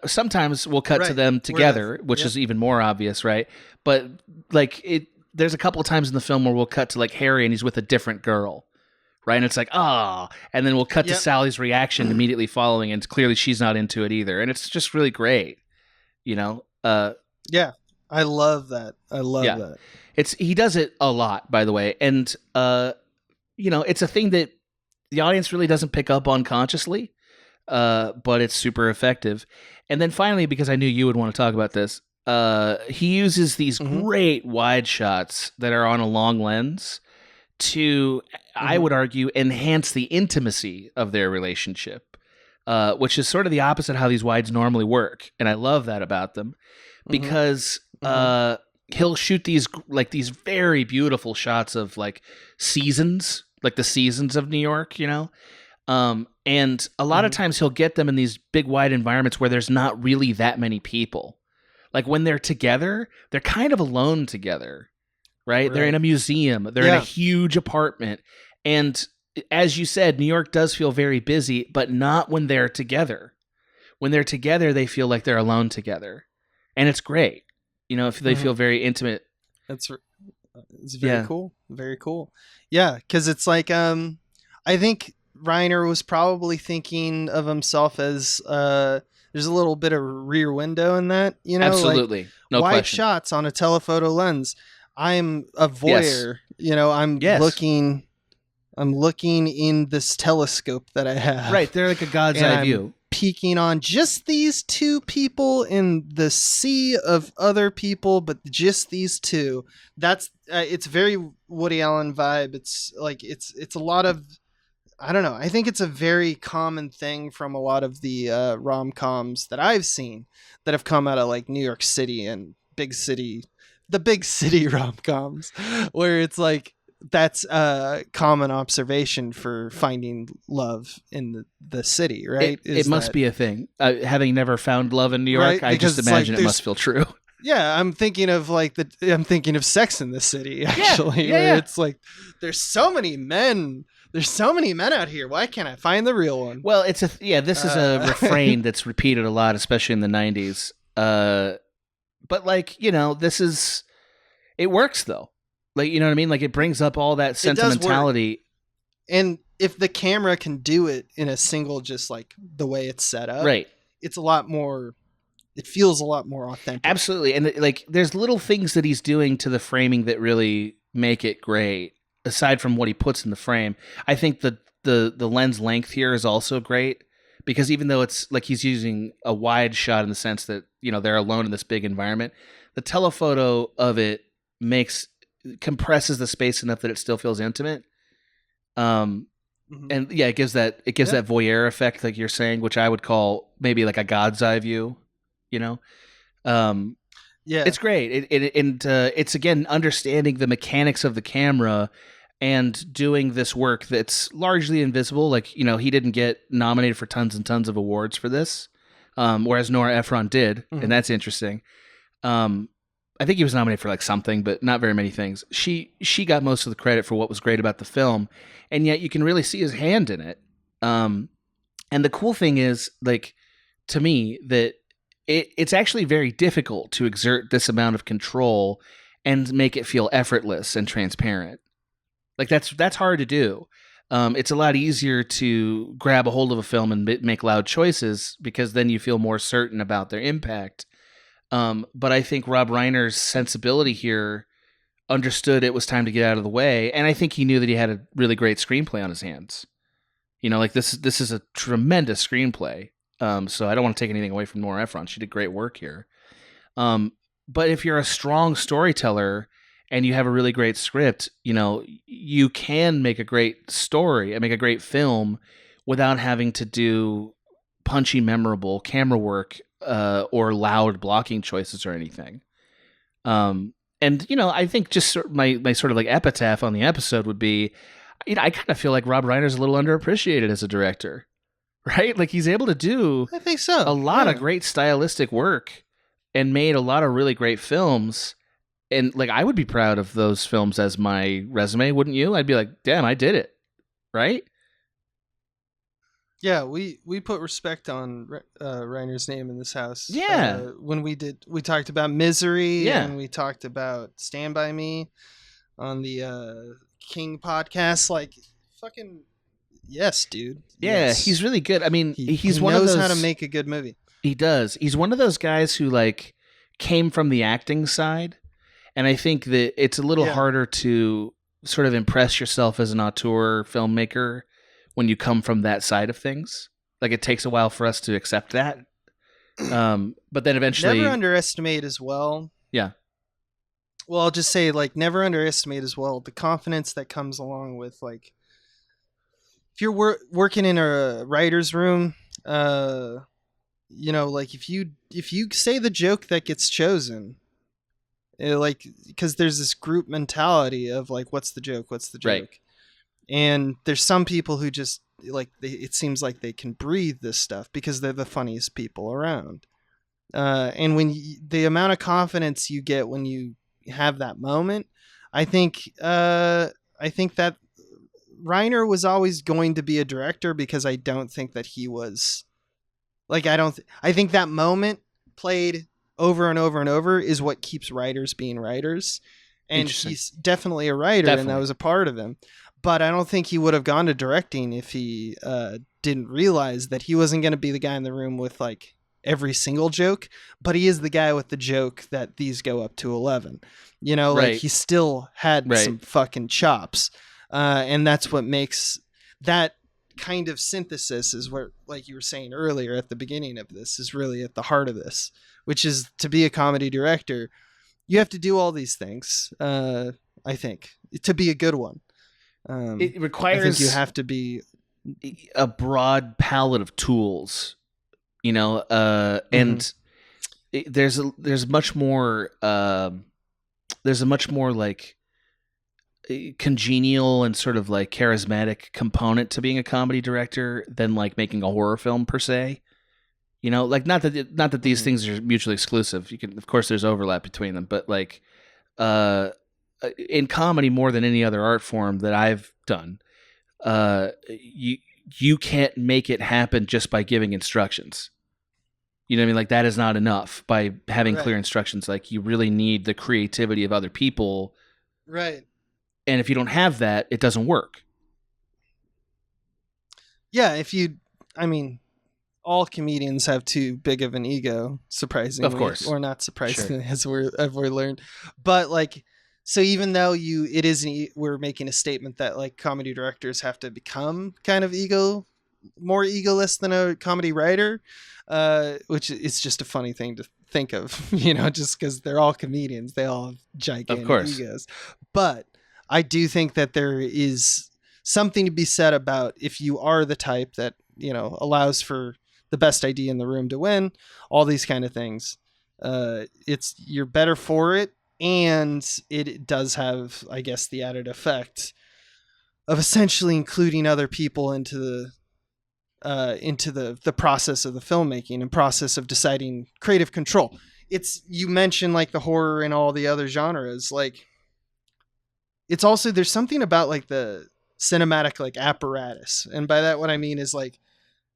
Sometimes we'll cut to them together, which is even more obvious, right? But like there's a couple of times in the film where we'll cut to like Harry and he's with a different girl. Right. And it's like, and then we'll cut to Sally's reaction immediately following, and clearly she's not into it either. And it's just really great. I love that. That. He does it a lot, by the way. And, it's a thing that the audience really doesn't pick up on consciously, but it's super effective. And then finally, because I knew you would want to talk about this, he uses these great wide shots that are on a long lens to, I would argue, enhance the intimacy of their relationship. Which is sort of the opposite of how these wides normally work. And I love that about them because, he'll shoot these very beautiful shots of like seasons, like the seasons of New York, you know. And a lot of times he'll get them in these big wide environments where there's not really that many people. Like when they're together, they're kind of alone together, right? They're in a museum, they're in a huge apartment. And as you said, New York does feel very busy, but not when they're together. When they're together, they feel like they're alone together. And it's great. You know, if they feel very intimate. It's very cool. Very cool. Yeah, because it's like, I think Reiner was probably thinking of himself as there's a little bit of rear window in that, you know, absolutely, like no wide question. shots on a telephoto lens. I'm a voyeur, you know. I'm looking in this telescope that I have. Right, they're like a God's eye view, peeking on just these two people in the sea of other people, but just these two. That's it's very Woody Allen vibe. It's like it's a lot of, I don't know. I think it's a very common thing from a lot of the rom-coms that I've seen that have come out of like New York City and the big city rom-coms, where it's like that's a common observation for finding love in the city, right? It must be a thing. Having never found love in New York, right? I just imagine it must feel true. Yeah, I'm thinking of Sex in the City, actually. Yeah. It's like there's so many men. There's so many men out here. Why can't I find the real one? Well, this is a refrain that's repeated a lot, especially in the 90s. But like, you know, it works though. Like, you know what I mean? Like it brings up all that sentimentality. And if the camera can do it in a single, just like the way it's set up, right, it's a lot more, it feels a lot more authentic. Absolutely. And like, there's little things that he's doing to the framing that really make it great. Aside from what he puts in the frame, I think the lens length here is also great, because even though it's like he's using a wide shot in the sense that, you know, they're alone in this big environment, the telephoto of it compresses the space enough that it still feels intimate. And yeah, it gives that voyeur effect, like you're saying, which I would call maybe like a God's eye view, you know? Yeah, it's great. It's again understanding the mechanics of the camera and doing this work that's largely invisible. Like, you know, he didn't get nominated for tons and tons of awards for this, whereas Nora Ephron did, and that's interesting. I think he was nominated for like something, but not very many things. She got most of the credit for what was great about the film, and yet you can really see his hand in it. And the cool thing is, like, to me, that it's actually very difficult to exert this amount of control and make it feel effortless and transparent. Like that's hard to do. It's a lot easier to grab a hold of a film and make loud choices, because then you feel more certain about their impact. But I think Rob Reiner's sensibility here understood it was time to get out of the way, and I think he knew that he had a really great screenplay on his hands. You know, like this is a tremendous screenplay. So I don't want to take anything away from Nora Ephron. She did great work here. But if you're a strong storyteller and you have a really great script, you know, you can make a great story and make a great film without having to do punchy, memorable camera work or loud blocking choices or anything. And, you know, I think just my sort of like epitaph on the episode would be, you know, I kind of feel like Rob Reiner's a little underappreciated as a director. Right? Like he's able to do, I think so, a lot of great stylistic work and made a lot of really great films. And like, I would be proud of those films as my resume, wouldn't you? I'd be like, damn, I did it. Right? Yeah, we put respect on Reiner's name in this house. Yeah. When we talked about Misery, yeah, and we talked about Stand By Me on the King podcast. Like, fucking yes, dude. Yeah, yes. He's really good. I mean, he one knows how to make a good movie. He does. He's one of those guys who like came from the acting side, and I think that it's a little harder to sort of impress yourself as an auteur filmmaker when you come from that side of things. Like it takes a while for us to accept that. But then eventually, never underestimate as well. Yeah. Well, I'll just say, like, never underestimate as well the confidence that comes along with, like, if you're working in a writer's room, you know, like if you say the joke that gets chosen, like, because there's this group mentality of like, what's the joke? What's the joke? Right. And there's some people who just like, it seems like they can breathe this stuff because they're the funniest people around. And when the amount of confidence you get when you have that moment, I think that Reiner was always going to be a director, because I don't think that he was like, I think that moment played over and over and over is what keeps writers being writers. And he's definitely a writer, and that was a part of him. But I don't think he would have gone to directing if he didn't realize that he wasn't going to be the guy in the room with like every single joke, but he is the guy with the joke that these go up to 11. You know, like he still had some fucking chops. And that's what makes that kind of synthesis is where, like you were saying earlier at the beginning of this, is really at the heart of this, which is to be a comedy director, you have to do all these things. I think to be a good one. It requires, I think you have to be a broad palette of tools, you know, and there's a much more like congenial and sort of like charismatic component to being a comedy director than like making a horror film per se. You know, like not that these things are mutually exclusive. You can, of course, there's overlap between them, but like in comedy more than any other art form that I've done, you can't make it happen just by giving instructions. You know what I mean? Like that is not enough by having clear instructions. Like you really need the creativity of other people. Right. And if you don't have that, it doesn't work. Yeah. I mean, all comedians have too big of an ego, surprisingly, of course, or not surprisingly, as we're learned. But like, so even though we're making a statement that like comedy directors have to become kind of more egoless than a comedy writer, which is just a funny thing to think of, you know, just because they're all comedians, they all have gigantic egos. But I do think that there is something to be said about if you are the type that, you know, allows for the best idea in the room to win, all these kind of things. You're better for it. And it does have, I guess, the added effect of essentially including other people into the process of the filmmaking and process of deciding creative control. You mentioned like the horror and all the other genres. Like it's also, there's something about like the cinematic like apparatus. And by that, what I mean is like,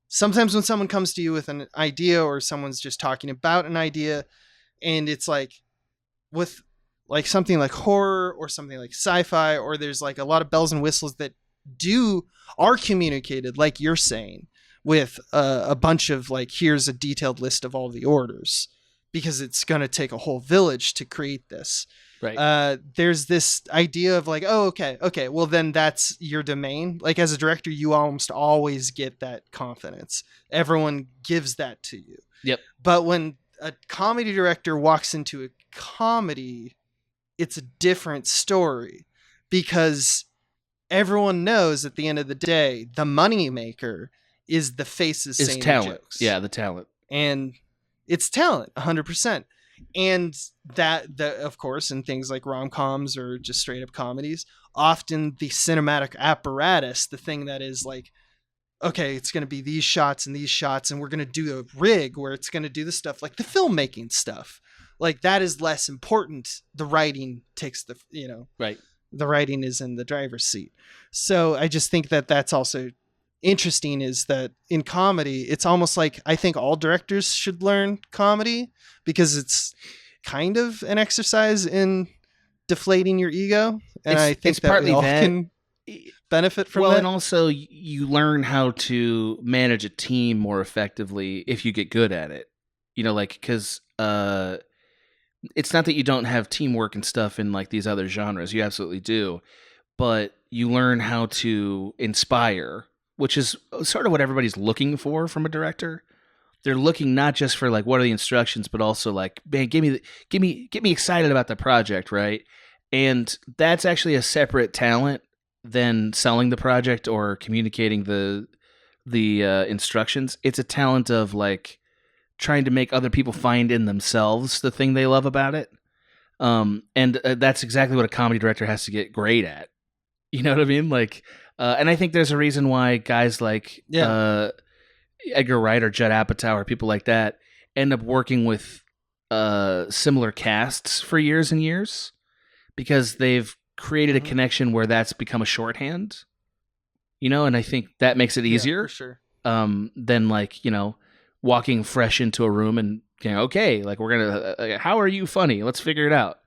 sometimes when someone comes to you with an idea or someone's just talking about an idea, and it's like with like something like horror or something like sci-fi, or there's like a lot of bells and whistles that are communicated, like you're saying, with a bunch of like, here's a detailed list of all the orders, because it's going to take a whole village to create this. Right. There's this idea of like, oh, okay, well then that's your domain. Like as a director, you almost always get that confidence. Everyone gives that to you. Yep. But when a comedy director walks into a comedy, it's a different story, because everyone knows at the end of the day, the money maker is the faces saying talent. Jokes. Yeah, the talent. And it's talent, 100%. And that, of course, in things like rom-coms or just straight up comedies, often the cinematic apparatus, the thing that is like, okay, it's going to be these shots, and we're going to do a rig where it's going to do the stuff like the filmmaking stuff. Like that is less important. The writing takes the writing is in the driver's seat. So I just think that that's also interesting, is that in comedy, it's almost like I think all directors should learn comedy, because it's kind of an exercise in deflating your ego. And I think that we all can benefit from that. And also you learn how to manage a team more effectively if you get good at it, you know, like, because it's not that you don't have teamwork and stuff in like these other genres. You absolutely do. But you learn how to inspire, which is sort of what everybody's looking for from a director. They're looking not just for like, what are the instructions, but also like, man, get me excited about the project. Right. And that's actually a separate talent than selling the project or communicating the instructions. It's a talent of like, trying to make other people find in themselves the thing they love about it. And that's exactly what a comedy director has to get great at. You know what I mean? Like, and I think there's a reason why guys like Edgar Wright or Judd Apatow or people like that end up working with similar casts for years and years, because they've created a connection where that's become a shorthand. You know, and I think that makes it easier for sure. Than like, you know, walking fresh into a room and okay, like we're gonna how are you funny? Let's figure it out.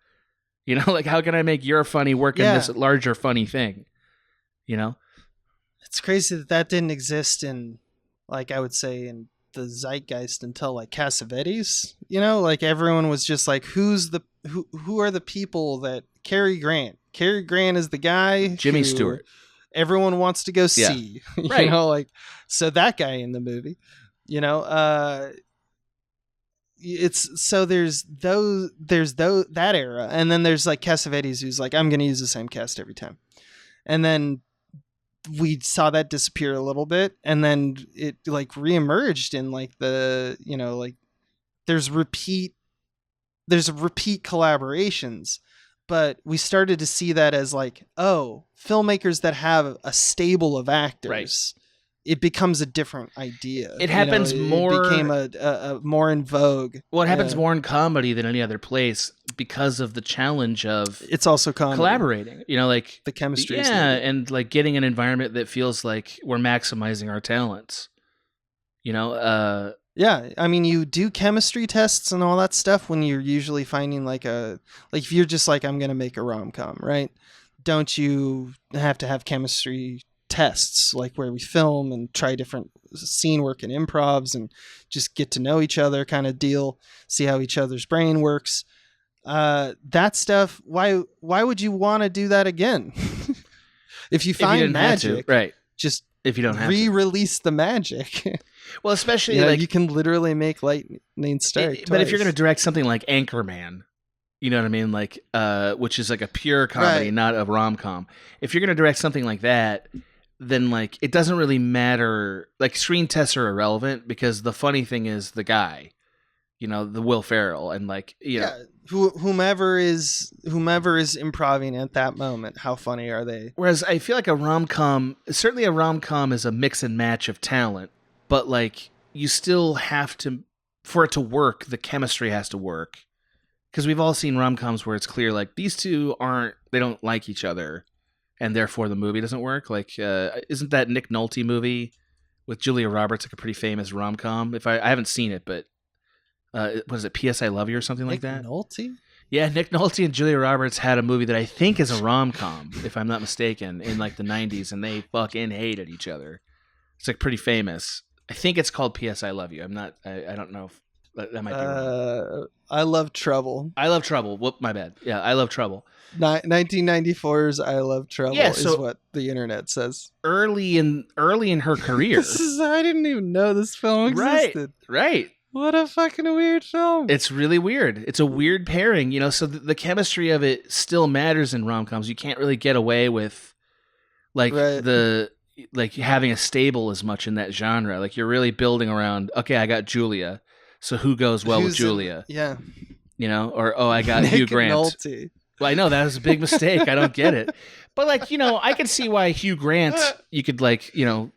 You know, like how can I make your funny work in this larger funny thing? You know, it's crazy that didn't exist in, like, I would say in the zeitgeist until like Cassavetes. You know, like everyone was just like, who are the people that Cary Grant is the guy. Jimmy Stewart. Everyone wants to go see. Right. You know, like, so that guy in the movie. You know, it's so there's that era, and then there's like Cassavetes who's like, I'm going to use the same cast every time, and then we saw that disappear a little bit, and then it like reemerged in like the, you know, like there's repeat collaborations, but we started to see that as like, oh, filmmakers that have a stable of actors. Right. It becomes a different idea. It happens more. It became a more in vogue. Well, it happens more in comedy than any other place because of the challenge of it's also comedy. Collaborating. You know, like the chemistry. Yeah, and like getting an environment that feels like we're maximizing our talents. You know. Yeah, I mean, you do chemistry tests and all that stuff when you're usually finding like if you're just like, I'm gonna make a rom-com, right? Don't you have to have chemistry tests, like where we film and try different scene work and improvs and just get to know each other kind of deal, see how each other's brain works. That stuff, why would you want to do that again? If you find magic, right? Just if you don't have re-release the magic. Well, especially you know, like you can literally make lightning strike. But if you're going to direct something like Anchorman, you know what I mean? Like, which is like a pure comedy, right. Not a rom-com. If you're going to direct something like that, then like it doesn't really matter. Like screen tests are irrelevant because the funny thing is the guy, you know, the Will Ferrell, and like, you know, whomever is improvising at that moment, how funny are they? Whereas I feel like certainly a rom-com is a mix and match of talent, but like you still have to, for it to work, the chemistry has to work. Because we've all seen rom-coms where it's clear like these two they don't like each other, and therefore the movie doesn't work. Like, isn't that Nick Nolte movie with Julia Roberts like a pretty famous rom-com? I haven't seen it, but was it P.S. I Love You or something like that? Nick Nolte? Yeah, Nick Nolte and Julia Roberts had a movie that I think is a rom-com, if I'm not mistaken, in like the 90s, and they fucking hated each other. It's like pretty famous. I think it's called P.S. I Love You. I don't know if that might be wrong. I Love Trouble. I Love Trouble. Whoop, my bad. Yeah, I Love Trouble. 1994's I Love Trouble is what the internet says. Early in her career. I didn't even know this film existed. Right. What a fucking weird film. It's really weird. It's a weird pairing, you know, so the chemistry of it still matters in rom-coms. You can't really get away with like like having a stable as much in that genre. Like you're really building around, okay, I got Julia. So who goes well with Julia? Yeah. You know, or I got Hugh Grant. Nolte. Well, I know that was a big mistake. I don't get it. But like, you know, I could see why Hugh Grant, you could like, you know,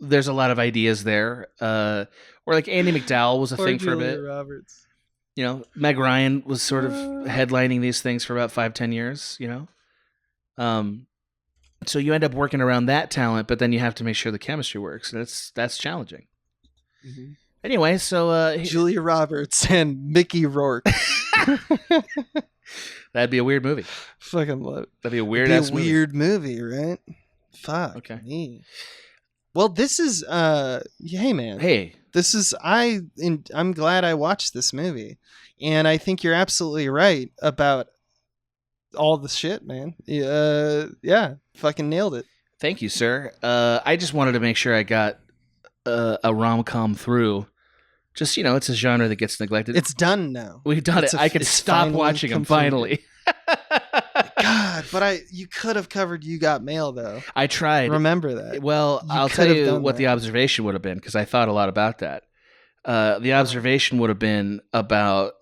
there's a lot of ideas there. Or like Andy McDowell was a thing for a bit. Roberts. You know, Meg Ryan was sort of headlining these things for about 5-10 years, you know? So you end up working around that talent, but then you have to make sure the chemistry works. And that's challenging. Mm-hmm. Anyway, so Julia Roberts and Mickey Rourke. That'd be a weird movie. Fucking love it. That'd be a weird movie, right? Fuck. Okay. Me. Well, this is hey man. Hey. This is I'm glad I watched this movie. And I think you're absolutely right about all the shit, man. Yeah, fucking nailed it. Thank you, sir. I just wanted to make sure I got a rom-com through. Just, you know, it's a genre that gets neglected. It's done now. We've done it. I can stop watching them finally. God, but you could have covered You Got Mail, though. I tried. Remember that. Well, I'll tell you what the observation would have been, because I thought a lot about that. The observation would have been about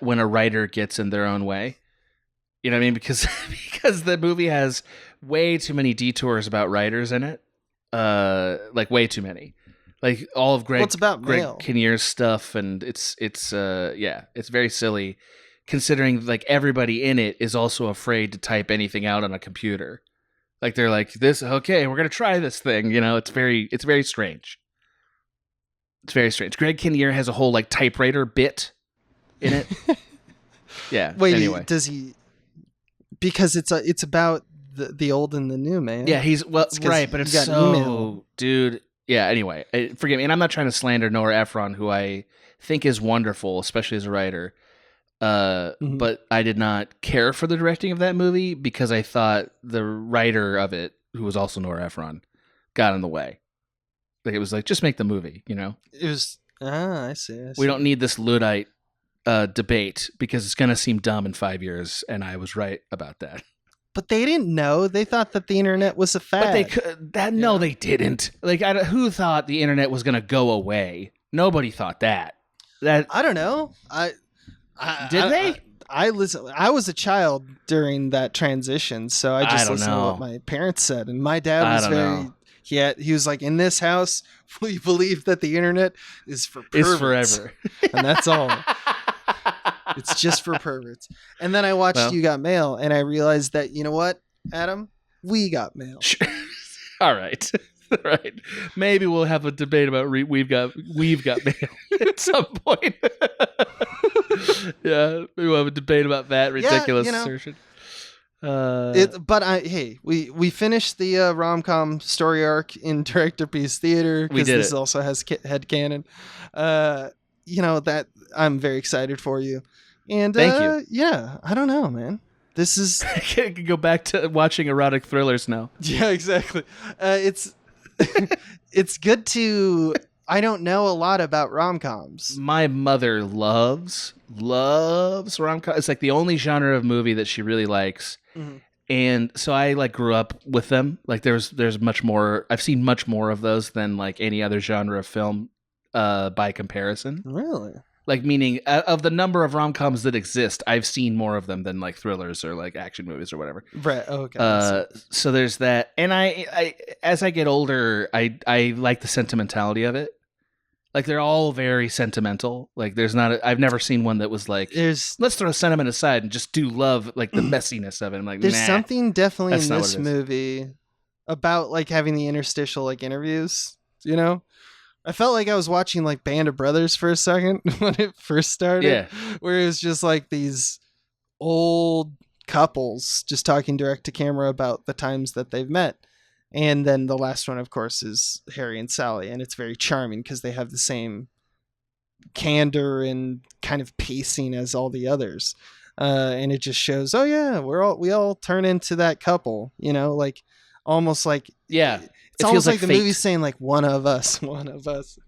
when a writer gets in their own way. You know what I mean? Because because the movie has way too many detours about writers in it. Like way too many. Like all of Greg Kinnear's stuff, and it's very silly, considering like everybody in it is also afraid to type anything out on a computer. Like they're like, this, okay, we're gonna try this thing. You know, it's very strange. It's very strange. Greg Kinnear has a whole like typewriter bit in it. Yeah. Wait, anyway, does he? Because it's about the old and the new, man. Yeah, he's right, but it's so email. Dude. Yeah. Anyway, forgive me, and I'm not trying to slander Nora Ephron, who I think is wonderful, especially as a writer. But I did not care for the directing of that movie because I thought the writer of it, who was also Nora Ephron, got in the way. Like it was like, just make the movie, you know? It was, I see. We don't need this Luddite debate because it's going to seem dumb in 5 years, and I was right about that. But they didn't know. They thought that the internet was a fad. But they could, no, they didn't. Like, who thought the internet was going to go away? Nobody thought that. I don't know. Did they? I was a child during that transition, so I just listened to what my parents said, and my dad was very. He was like, in this house, we believe that the internet is for perverts. It's forever. And that's all. It's just for perverts. And then I watched You Got Mail, and I realized that, you know what, Adam? We got mail. Sure. All right. Right. Maybe we'll have a debate about we've got mail at some point. Yeah, we'll have a debate about that ridiculous assertion. We finished the rom-com story arc in Directorpiece Theater because this also has headcanon. That I'm very excited for you. And thank you. Yeah, I don't know, man. This is I can go back to watching erotic thrillers now. Yeah, exactly. It's it's good to. I don't know a lot about rom-coms. My mother loves rom-com. It's like the only genre of movie that she really likes. Mm-hmm. And so I like grew up with them. Like there's much more. I've seen much more of those than like any other genre of film by comparison. Really? Like meaning of the number of rom-coms that exist, I've seen more of them than like thrillers or like action movies or whatever. Right. Okay. So there's that. And I as I get older, I like the sentimentality of it. Like they're all very sentimental. Like I've never seen one that was like, let's throw sentiment aside and just do love, like the messiness of it. I'm like, there's something definitely in this movie about like having the interstitial like interviews, you know? I felt like I was watching like Band of Brothers for a second when it first started, where it was just like these old couples just talking direct to camera about the times that they've met. And then the last one, of course, is Harry and Sally, and it's very charming because they have the same candor and kind of pacing as all the others, and it just shows, oh yeah, we all turn into that couple, you know, like almost like it's almost like the movie's saying like one of us.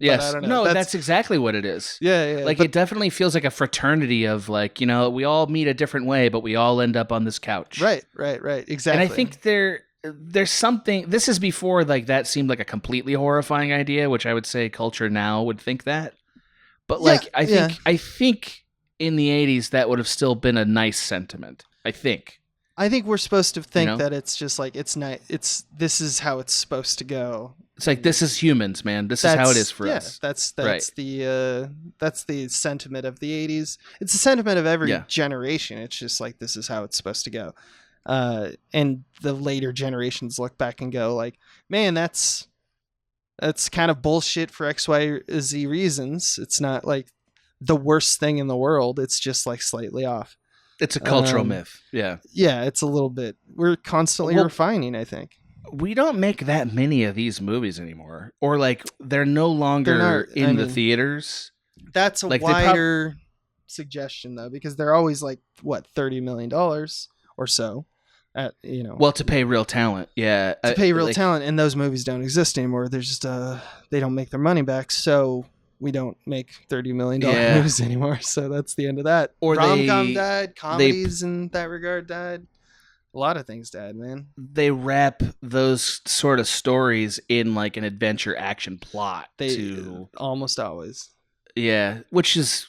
Yes, I don't know. That's exactly what it is. Yeah. Like it definitely feels like a fraternity of like, you know, we all meet a different way, but we all end up on this couch. Right. Exactly. And I think there's something. This is before like that seemed like a completely horrifying idea, which I would say culture now would think that. But like I think in the 80s that would have still been a nice sentiment. I think we're supposed to think that it's just like it's not. This is how it's supposed to go. It's like this is humans, man. This is how it is for us. That's right. That's the sentiment of the 80s. It's the sentiment of every generation. It's just like this is how it's supposed to go. And the later generations look back and go like, man, that's kind of bullshit for X, Y, Z reasons. It's not like the worst thing in the world. It's just like slightly off. It's a cultural myth. Yeah. Yeah. It's a little bit, we're constantly refining, I think. We don't make that many of these movies anymore, or like they're no longer in the theaters. That's a like wider suggestion though, because they're always like what, $30 million or so. To pay real talent, to pay real talent, and those movies don't exist anymore. They're just they don't make their money back, so we don't make $30 million movies anymore. So that's the end of that. Or rom-com died, comedies in that regard died. A lot of things died, man. They wrap those sort of stories in like an adventure action plot. Almost always. Yeah, which is,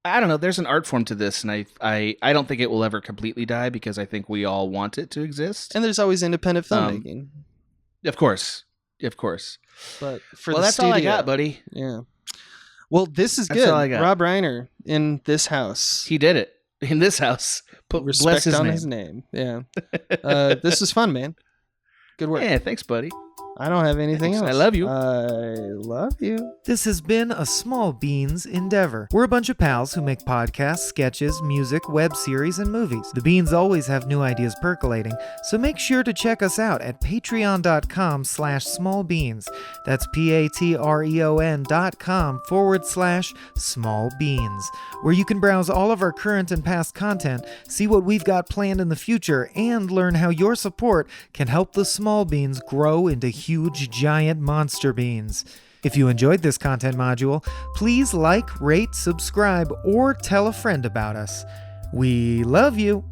I don't know. There's an art form to this, and I don't think it will ever completely die because I think we all want it to exist. And there's always independent filmmaking. Of course. But for that's studio, all I got, buddy. Yeah. Well, this is That's good. all I got. Rob Reiner in this house. He did it in this house. Put respect on his name. Yeah. This was fun, man. Good work. Yeah, thanks, buddy. I don't have anything else. I love you. I love you. This has been a Small Beans endeavor. We're a bunch of pals who make podcasts, sketches, music, web series, and movies. The Beans always have new ideas percolating, so make sure to check us out at patreon.com/smallbeans. That's patreon.com/smallbeans, where you can browse all of our current and past content, see what we've got planned in the future, and learn how your support can help the Small Beans grow into huge, giant monster beans. If you enjoyed this content module, please like, rate, subscribe, or tell a friend about us. We love you.